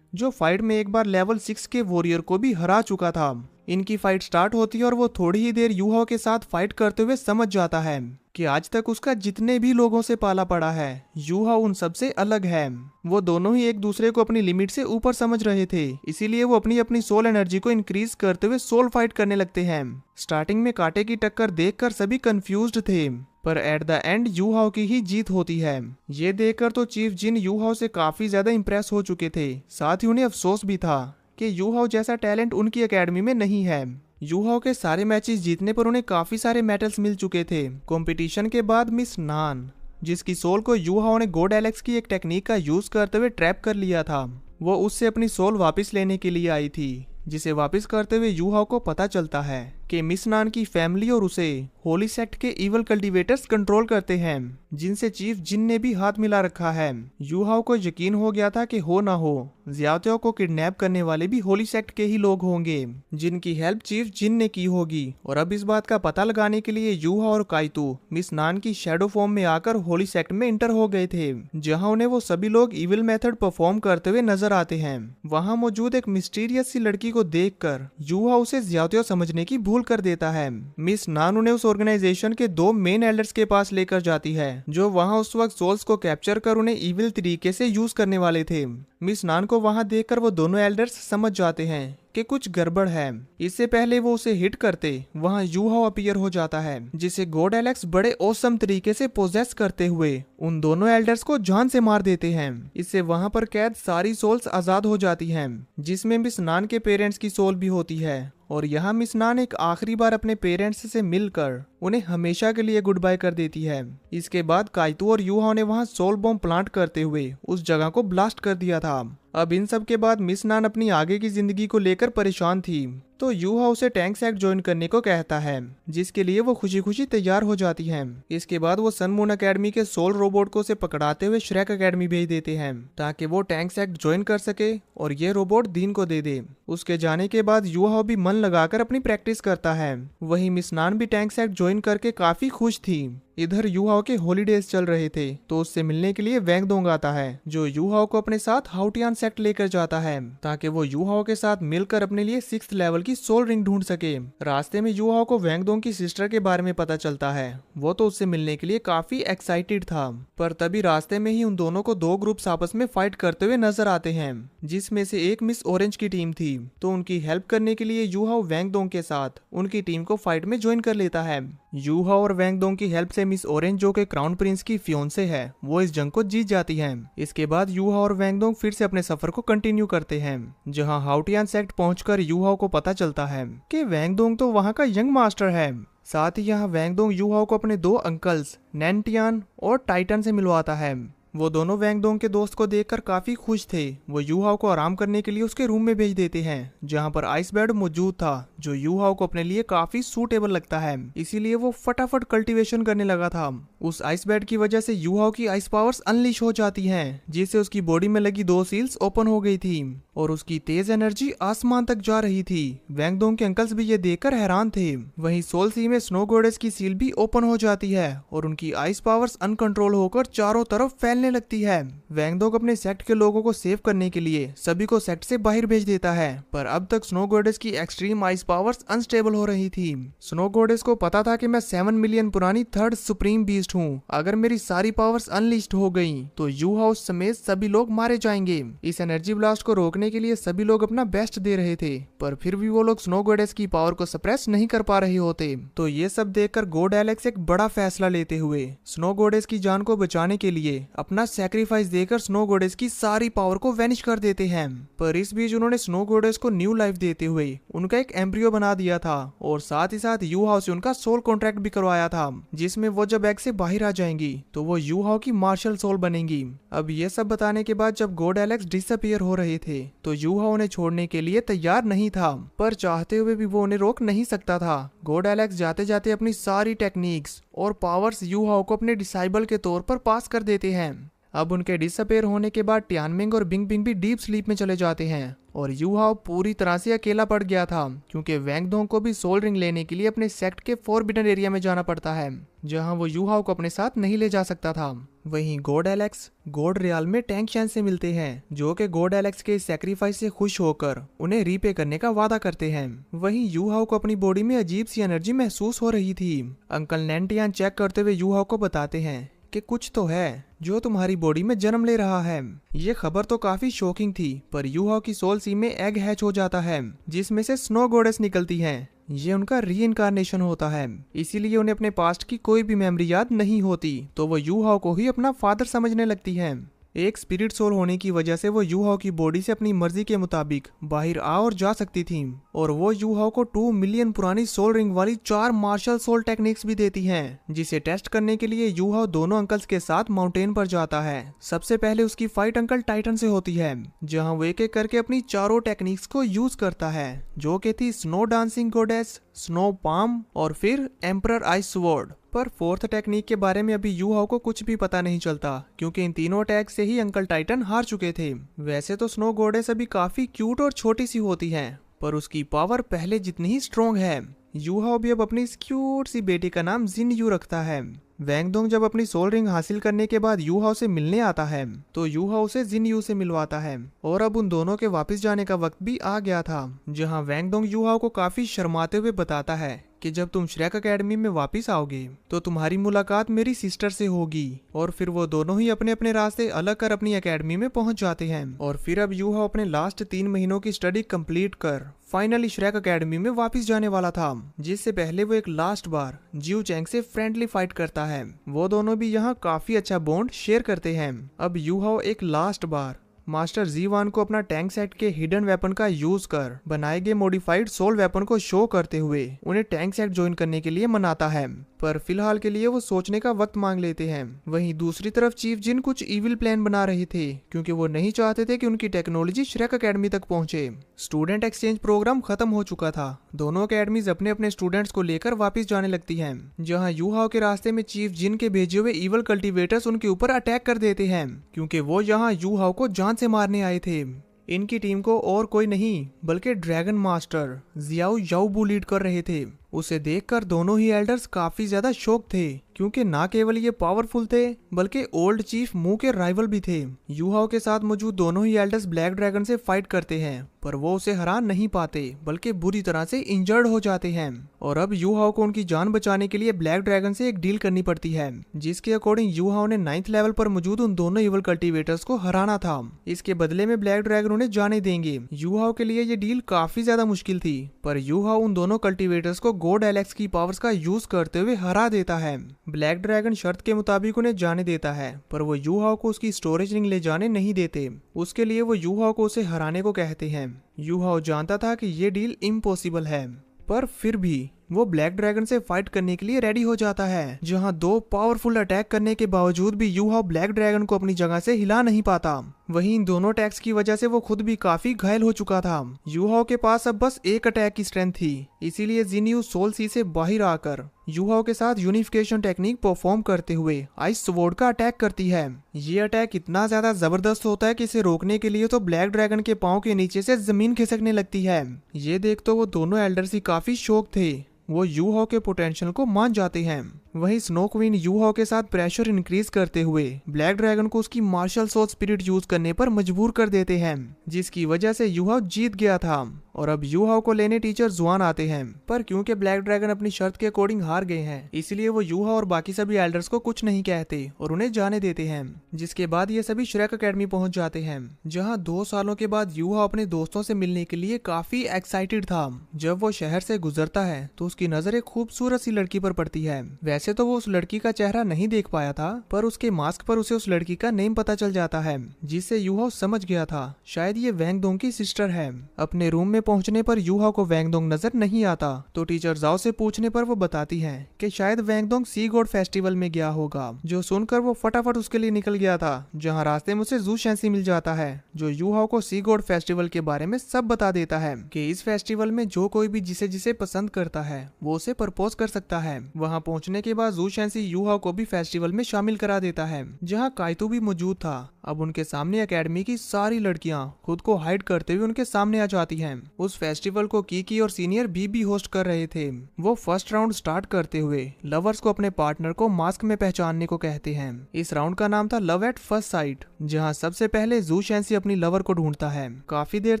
जो फाइट में एक बार लेवल 6 के वॉरियर को भी हरा चुका था। इनकी फाइट स्टार्ट होती है और वो थोड़ी ही देर यू हाओ के साथ फाइट करते हुए समझ जाता है कि आज तक उसका जितने भी लोगों से पाला पड़ा है, यू हाओ उन सबसे अलग है। वो दोनों ही एक दूसरे को अपनी लिमिट से ऊपर समझ रहे थे, इसीलिए वो अपनी अपनी सोल एनर्जी को इंक्रीज करते हुए सोल फाइट करने लगते हैं। स्टार्टिंग में कांटे की टक्कर देखकर सभी कंफ्यूज्ड थे, पर एट द एंड यू हाओ की ही जीत होती है। ये देखकर तो चीफ जिन यू हाओ से काफी ज्यादा इंप्रेस हो चुके थे। साथ ही उन्हें अफसोस भी था कि यू हाओ जैसा टैलेंट उनकी अकेडमी में नहीं है। यू हाओ के सारे मैचेस जीतने पर उन्हें काफी सारे मेडल्स मिल चुके थे। कंपटीशन के बाद मिस नान, जिसकी सोल को यू हाओ ने गॉड एलेक्स की एक टेक्निक का यूज करते हुए ट्रैप कर लिया था, वो उससे अपनी सोल वापस लेने के लिए आई थी। जिसे वापस करते हुए यू हाओ को पता चलता है कि मिस नान की फैमिली और उसे होली सेक्ट के इवल कल्टीवेटर्स कंट्रोल करते हैं, जिनसे चीफ जिन ने भी हाथ मिला रखा है। यू हाओ को यकीन हो गया था कि हो ना हो ज़्याओ को किडनैप करने वाले भी होली सेक्ट के ही लोग होंगे, जिनकी हेल्प चीफ जिन ने की होगी। और अब इस बात का पता लगाने के लिए यू हाओ और काइतू मिस नान की शैडो फॉर्म में आकर होली सेक्ट में इंटर हो गए थे, जहां उन्हें वो सभी लोग इविल मेथड परफॉर्म करते हुए नजर आते हैं। वहां मौजूद एक मिस्टीरियस सी लड़की को देखकर यू हाओ उसे ज़्याओ समझने की भूल कर देता है। मिस नान उन्हें उस ऑर्गेनाइजेशन के 2 मेन एल्डर्स के पास लेकर जाती है, जो वहां उस वक्त सोल्स को कैप्चर कर उन्हें इविल तरीके से यूज करने वाले थे। मिस नान को वहां देखकर वो दोनों एल्डर्स समझ जाते हैं कि कुछ गड़बड़ है। इससे पहले वो उसे हिट करते वहाँ यूहाओ अपीयर हो जाता है, जिसे गॉड एलेक्स बड़े औसम तरीके से पोजेस करते हुए उन दोनों एल्डर्स को जान से मार देते हैं। इससे वहाँ पर कैद सारी सोल्स आजाद हो जाती हैं, जिसमें मिस नान के पेरेंट्स की सोल भी होती है। और यहाँ मिस नान एक आखिरी बार अपने पेरेंट्स से मिलकर उन्हें हमेशा के लिए गुड बाय कर देती है। इसके बाद काइतो और यूहाओ ने वहाँ सोल बॉम्ब प्लांट करते हुए उस जगह को ब्लास्ट कर दिया था। अब इन सब के बाद मिस नान अपनी आगे की जिंदगी को लेकर परेशान थी, तो यूहाओ उसे टैंक्स एक्ट ज्वाइन करने को कहता है, जिसके लिए वो खुशी खुशी तैयार हो जाती है। इसके बाद वो सन मून अकेडमी के सोल रोबोट को उसे पकड़ाते हुए श्रेक अकेडमी भेज देते हैं, ताकि वो टैंक्स एक्ट ज्वाइन कर सके और ये रोबोट दीन को दे दे। उसके जाने के बाद यूहाओ भी मन लगाकर अपनी प्रैक्टिस करता है। वहीं मिस नान भी टैंक्स एक्ट ज्वाइन करके काफी खुश थी। इधर यूहाओ के हॉलीडेज चल रहे थे, तो उससे मिलने के लिए वैंगडोंग आता है, जो यूहाओ को अपने साथ हाउटियान सेक्ट लेकर जाता है, ताकि वो यूहाओ के साथ मिलकर अपने लिए 6th लेवल की सोल रिंग ढूंढ सके। रास्ते में यूहाओ को वैंगडोंग की सिस्टर के बारे में पता चलता है। वो तो उससे मिलने के लिए काफी एक्साइटेड था, पर तभी रास्ते में ही उन दोनों को 2 ग्रुप्स आपस में फाइट करते हुए नजर आते हैं, जिसमें से एक मिस ऑरेंज की टीम थी। तो उनकी हेल्प करने के लिए यूहाओ वैंगडोंग के साथ उनकी टीम को फाइट में ज्वाइन कर लेता है। यूहाओ और वैंगडोंग की हेल्प से मिस ऑरेंज, जो कि क्राउन प्रिंस की फियोंसे है, वो इस जंग को जीत जाती है। इसके बाद यूहाओ और वैंगडोंग फिर से अपने सफर को कंटिन्यू करते हैं, जहां हाउटियान सेक्ट पहुंचकर यूहाओ को पता चलता है कि वैंगडोंग तो वहां का यंग मास्टर है। साथ ही यहाँ वैंगडोंग यूहाओ को अपने 2 अंकल्स नैनटियान और टाइटन से मिलवाता है। वो दोनों वैंगडोंग के दोस्त को देखकर काफी खुश थे। वो यूहाओ को आराम करने के लिए उसके रूम में भेज देते हैं, जहां पर आइस बेड मौजूद था, जो यूहाओ को अपने लिए काफी सूटेबल लगता है। इसीलिए वो फटाफट कल्टीवेशन करने लगा था। उस आइस बेड की वजह से यूहाओ की आइस पावर्स अनलीश हो जाती हैं, जिससे उसकी बॉडी में लगी 2 सील्स ओपन हो गई थी और उसकी तेज एनर्जी आसमान तक जा रही थी। वैंगडोंग के अंकल्स भी ये देखकर हैरान थे। वहीं सोल सी में स्नो गॉडेस की सील भी ओपन हो जाती है और उनकी आइस पावर्स अनकंट्रोल होकर चारों तरफ फैलने लगती है। वैंगडोंग अपने सेक्ट के लोगों को सेव करने के लिए सभी को सेक्ट से बाहर भेज देता है, पर अब तक स्नो गॉडेस की एक्सट्रीम आइस पावर्स अनस्टेबल हो रही थी। स्नो गॉडेस को पता था कि मैं 7 मिलियन पुरानी 3rd सुप्रीम बीस्ट हूँ। अगर मेरी सारी पावर्स अनलिस्ट हो गई तो यूहाओ समेत सभी लोग मारे जाएंगे। इस एनर्जी ब्लास्ट को रोकने के लिए सभी लोग अपना बेस्ट दे रहे थे, पर फिर भी वो लोग स्नो गॉडेस की पावर को सप्रेस नहीं कर पा रहे होते। तो ये सब देखकर गॉड एलेक्स एक बड़ा फैसला लेते हुए स्नो गॉडेस की जान को बचाने के लिए अपना सैक्रिफाइस देकर स्नो गॉडेस की सारी पावर को वैनिश कर देते हैं। पर इस बीच उन्होंने स्नो गॉडेस को न्यू लाइफ देते हुए उनका एक एम्ब्रियो बना दिया था और साथ ही साथ यूहाओ से उनका सोल कॉन्ट्रैक्ट भी करवाया था, जिसमें वो जब एग से बाहर आ जाएंगी तो वो यूहाओ की मार्शल सोल बनेंगी। अब ये सब बताने के बाद जब गॉड एलेक्स डिसअपीयर हो रहे थे तो यूहाओ उन्हें छोड़ने के लिए तैयार नहीं था, पर चाहते हुए भी वो उन्हें रोक नहीं सकता था। गॉड एलेक्स जाते जाते अपनी सारी टेक्निक्स और पावर्स यूहाओ को अपने डिसाइबल के तौर पर पास कर देते हैं। अब उनके डिसअपीयर होने के बाद टियानमिंग और बिंग बिंग भी डीप स्लीप में चले जाते हैं और यूहाओ पूरी तरह से अकेला पड़ गया था, क्योंकि वैंगडोंग को भी सोल रिंग लेने के लिए अपने सेक्ट के फॉरबिडन एरिया में जाना पड़ता है, जहां वो यूहाओ को अपने साथ नहीं ले जा सकता था। वहीं गॉड एलेक्स गॉड रियल में टैंग चैन से मिलते हैं, जो कि गॉड एलेक्स के सैक्रिफाइस से खुश होकर उन्हें रीपे करने का वादा करते हैं। वहीं यूहाओ को अपनी बॉडी में अजीब सी एनर्जी महसूस हो रही थी। अंकल नैनटियान चेक करते हुए यूहाओ को बताते हैं कि कुछ तो है जो तुम्हारी बॉडी में जन्म ले रहा है। ये खबर तो काफी शॉकिंग थी, पर यूहाओ की सोल सी में एग हैच हो जाता है, जिसमें से स्नो गॉडेस निकलती हैं। ये उनका रीइंकार्नेशन होता है, इसीलिए उन्हें अपने पास्ट की कोई भी मेमोरी याद नहीं होती, तो वो यूहाओ को ही अपना फादर समझने लगती है। एक स्पिरिट सोल होने की वजह से वो यूहाओ की बॉडी से अपनी मर्जी के मुताबिक बाहर आ और जा सकती थी, और वो यूहाओ को 2 मिलियन पुरानी सोल रिंग वाली 4 मार्शल सोल टेक्निक्स भी देती हैं, जिसे टेस्ट करने के लिए यूहाओ दोनों अंकल्स के साथ माउंटेन पर जाता है। सबसे पहले उसकी फाइट अंकल टाइटन से होती है, जहाँ वो एक एक करके अपनी चारों टेक्निक्स को यूज करता है, जो कि थी snow dancing goddess, snow palm और फिर एम्परर आइस स्वॉर्ड। पर 4th टेक्निक के बारे में अभी यूहाओ को कुछ भी पता नहीं चलता, क्योंकि इन तीनों अटैक से ही अंकल टाइटन हार चुके थे। वैसे तो स्नो गॉडेस अभी काफी क्यूट और छोटी सी होती है, पर उसकी पावर पहले जितनी ही स्ट्रॉन्ग है। यूहाओ भी अब अपनी इस क्यूट सी बेटी का नाम जिन यू रखता है। वैंगडोंग जब अपनी सोल रिंग हासिल करने के बाद यूहाओ से मिलने आता है, तो यूहाओ उसे जिन यू से मिलवाता है, और अब उन दोनों के वापस जाने का वक्त भी आ गया था, जहां वैंगडोंग यूहाओ को काफी शर्माते हुए बताता है कि जब तुम श्रेक एकेडमी में वापस आओगे तो तुम्हारी मुलाकात मेरी सिस्टर से होगी। और फिर वो दोनों ही अपने अपने रास्ते अलग कर अपनी एकेडमी में पहुंच जाते हैं। और फिर अब यूहाओ अपने लास्ट 3 महीनों की स्टडी कंप्लीट कर फाइनली श्रेक एकेडमी में वापस जाने वाला था, जिससे पहले वो एक लास्ट बार जियो चैंग से फ्रेंडली फाइट करता है। वो दोनों भी यहाँ काफी अच्छा बॉन्ड शेयर करते हैं। अब यूहाओ एक लास्ट बार मास्टर जी1 को अपना टैंक सेट के हिडन वेपन का यूज कर बनाए गए मॉडिफाइड सोल वेपन को शो करते हुए उन्हें टैंक सेट ज्वाइन करने के लिए मनाता है, पर फिलहाल के लिए वो सोचने का वक्त मांग लेते हैं। वहीं दूसरी तरफ चीफ जिन कुछ इविल प्लान बना रहे थे, क्योंकि वो नहीं चाहते थे कि उनकी टेक्नोलॉजी श्रेक एकेडमी तक पहुंचे। स्टूडेंट एक्सचेंज प्रोग्राम खत्म हो चुका था। दोनों अकेडमीज अपने अपने स्टूडेंट्स को लेकर वापस जाने लगती हैं, जहां यूहाओ के रास्ते में चीफ जिन के भेजे हुए इविल कल्टीवेटर्स उनके ऊपर अटैक कर देते हैं, क्योंकि वो यहाँ यूहाओ को जान से मारने आए थे। इनकी टीम को और कोई नहीं बल्कि ड्रैगन मास्टर जियाओ याओबू लीड कर रहे थे। उसे देखकर दोनों ही एल्डर्स काफी ज्यादा शॉक थे, क्योंकि ना केवल ये पावरफुल थे बल्कि ओल्ड चीफ मू के राइवल भी थे। यूहाओ के साथ मौजूद दोनों ही एल्डर्स ब्लैक ड्रैगन से फाइट करते हैं, पर वो उसे हरा नहीं पाते बल्कि बुरी तरह से इंजर्ड हो जाते हैं। और अब यूहाओ को उनकी जान बचाने के लिए ब्लैक ड्रैगन से एक डील करनी पड़ती है, जिसके अकॉर्डिंग यूहाओ ने 9th लेवल पर मौजूद उन दोनों इवल कल्टीवेटर्स को हराना था। इसके बदले में ब्लैक ड्रैगन उन्हें जाने देंगे। यूहाओ के लिए ये डील काफी ज्यादा मुश्किल थी, पर यूहाओ उन दोनों कल्टीवेटर्स को गॉड एलेक्स की पावर्स का यूज करते हुए हरा देता है। ब्लैक ड्रैगन शर्त के मुताबिक उन्हें जाने देता है, पर वो यूहाओ को उसकी स्टोरेज रिंग ले जाने नहीं देते। उसके लिए वो यूहाओ को उसे हराने को कहते हैं। यूहाओ जानता था कि ये डील इम्पॉसिबल है, पर फिर भी वो ब्लैक ड्रैगन से फाइट करने के लिए रेडी हो जाता है, जहां 2 पावरफुल अटैक करने के बावजूद भी यूहाओ ब्लैक ड्रैगन को अपनी जगह से हिला नहीं पाता। वहीं इन दोनों अटैक्स की वजह से वो खुद भी काफी घायल हो चुका था। यूहाओ के पास अब बस एक अटैक की स्ट्रेंथ थी, इसीलिए जिन्यू सोल सी से बाहर आकर यूहाओ के साथ यूनिफिकेशन टेक्निक परफॉर्म करते हुए आइस स्वॉर्ड का अटैक करती है। ये अटैक इतना ज्यादा जबरदस्त होता है कि इसे रोकने के लिए तो ब्लैक ड्रैगन के पांव के नीचे से जमीन खिसकने लगती है। ये देख तो वो दोनों एल्डर्स ही काफी शॉक थे। वो यूहाओ के पोटेंशियल को मान जाते हैं। वहीं स्नो क्वीन यूहाओ के साथ प्रेशर इंक्रीज करते हुए ब्लैक ड्रैगन को उसकी मार्शल सोल स्पिरिट यूज करने पर मजबूर कर देते हैं, जिसकी वजह से यूहाओ जीत गया था। और अब यूहाओ को लेने टीचर जुआन आते हैं, पर क्योंकि ब्लैक ड्रैगन अपनी शर्त के अकॉर्डिंग हार गए हैं, इसलिए वो यूहाओ और बाकी सभी एल्डर्स को कुछ नहीं कहते और उन्हें जाने देते हैं। जिसके बाद ये सभी श्रेक एकेडमी पहुंच जाते हैं, जहां 2 सालों के बाद यूहाओ अपने दोस्तों से मिलने के लिए काफी एक्साइटेड था। जब वो शहर से गुजरता है तो उसकी नजर एक खूबसूरत सी लड़की पर पड़ती है। वैसे तो वो उस लड़की का चेहरा नहीं देख पाया था, पर उसके मास्क पर उसे उस लड़की का नेम पता चल जाता है, जिससे यूहाओ समझ गया था शायद ये वैंग दोंग की सिस्टर है। अपने रूम में पहुंचने पर यूहाओ को वैंग दोंग नजर नहीं आता, तो टीचर जाओ से पूछने पर वो बताती है कि शायद वैंग दोंग सी गॉड फेस्टिवल में गया होगा। जो सुनकर वो फटाफट उसके लिए निकल गया था, जहाँ रास्ते में उसे जू शैंसी मिल जाता है, जो यूहाओ को सी गॉड फेस्टिवल के बारे में सब बता देता है कि इस फेस्टिवल में जो कोई भी जिसे जिसे पसंद करता है वो उसे प्रपोज कर सकता है। वहाँ पहुँचने के बाद जू शैंसी यूहाओ को भी फेस्टिवल में शामिल करा देता है, जहाँ काइतू भी मौजूद था। अब उनके सामने एकेडमी की सारी लड़कियां खुद को हाइड करते हुए उनके सामने आ जाती हैं। उस फेस्टिवल को कीकी और सीनियर भी होस्ट कर रहे थे। वो फर्स्ट राउंड स्टार्ट करते हुए लवर्स को अपने पार्टनर को मास्क में पहचानने को कहते हैं। इस राउंड का नाम था लव एट फर्स्ट साइट, जहां सबसे पहले जू शैंसी अपनी लवर को ढूंढता है। काफी देर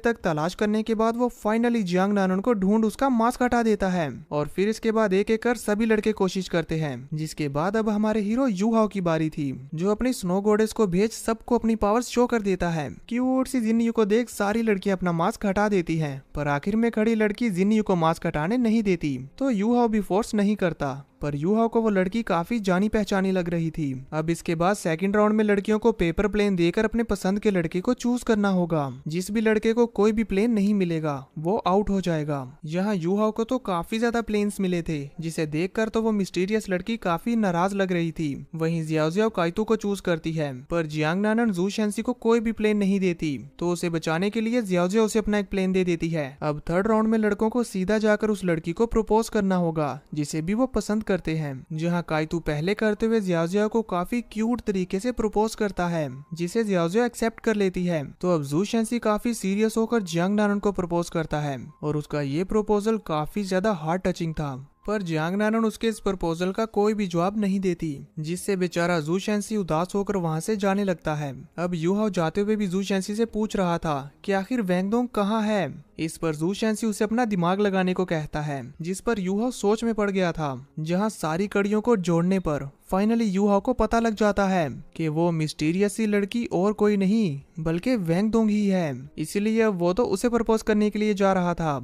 तक तलाश करने के बाद वो फाइनली जियांग नानन को ढूंढ उसका मास्क हटा देता है, और फिर इसके बाद एक एक कर सभी लड़के कोशिश करते हैं। जिसके बाद अब हमारे हीरो यूहाओ की बारी थी, जो अपनी स्नो गॉडेस को भेज सबको अपनी पावर्स शो कर देता है। क्यूट सी जिन्यू को देख सारी लड़कियां अपना मास्क हटा देती हैं, पर आखिर में खड़ी लड़की जिन्यू को मास्क हटाने नहीं देती, तो यूहाओ भी फोर्स नहीं करता। पर यूहाओ को वो लड़की काफी जानी पहचानी लग रही थी। अब इसके बाद सेकंड राउंड में लड़कियों को पेपर प्लेन देकर अपने पसंद के लड़के को चूज करना होगा। जिस भी लड़के को कोई भी प्लेन नहीं मिलेगा वो आउट हो जाएगा। यहाँ यूहाओ को तो काफी ज्यादा प्लेन्स मिले थे, जिसे देखकर तो वो मिस्टीरियस लड़की काफी नाराज लग रही थी। वहीं जियाओ जियाओ काइतू को चूज करती है, पर जियांग नानन जू शैंसी को कोई भी प्लेन नहीं देती, तो उसे बचाने के लिए जियाओ जियाओ उसे अपना एक प्लेन दे देती है। अब थर्ड राउंड में लड़कों को सीधा जाकर उस लड़की को प्रपोज करना होगा जिसे भी वो पसंद करते हैं। जहाँ काइतू पहले करते हुए जियाओ जियाओ को काफी क्यूट तरीके से प्रपोज करता है, जिसे जियाओ जियाओ एक्सेप्ट कर लेती है। तो अब जू शैंसी काफी सीरियस होकर जियांग नानन को प्रपोज करता है, और उसका ये प्रपोजल काफी ज्यादा हार्ट टचिंग था। पर जियांग नानन उसके इस प्रपोजल का कोई भी जवाब नहीं देती, जिससे बेचारा जू शेंसी उदास होकर वहां से जाने लगता है। अब यूहाओ जाते हुए भी जू शेंसी से पूछ रहा था कि आखिर वैंगडोंग कहाँ है। इस पर जू शेंसी उसे अपना दिमाग लगाने को कहता है, जिस पर यूहाओ सोच में पड़ गया था, जहाँ सारी कड़ियों को जोड़ने पर फाइनली यूहाओ को पता लग जाता है कि वो मिस्टीरियस सी लड़की और कोई नहीं बल्कि वैंगडोंग ही है। इसीलिए वो तो उसे प्रपोज करने के लिए जा रहा था,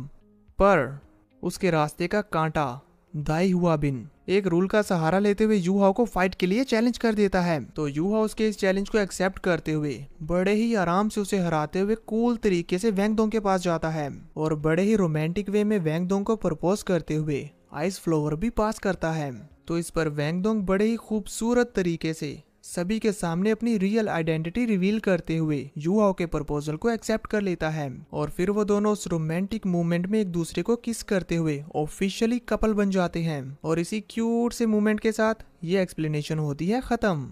पर उसके रास्ते का कांटा दाई हुआ बिन एक रूल का सहारा लेते हुए यूहाओ को फाइट के लिए चैलेंज कर देता है। तो यूहाओ उसके इस चैलेंज को एक्सेप्ट करते हुए बड़े ही आराम से उसे हराते हुए कूल तरीके से वैंगडोंग के पास जाता है और बड़े ही रोमांटिक वे में वैंगडोंग को प्रपोज करते हुए आइस फ्लावर भी पास करता है। तो इस पर वैंगडोंग बड़े ही खूबसूरत तरीके से सभी के सामने अपनी रियल आइडेंटिटी रिवील करते हुए यूहाओ के प्रपोजल को एक्सेप्ट कर लेता है और फिर वो दोनों उस रोमांटिक मूवमेंट में एक दूसरे को किस करते हुए ऑफिशियली कपल बन जाते हैं। और इसी क्यूट से मूवमेंट के साथ ये एक्सप्लेनेशन होती है खत्म।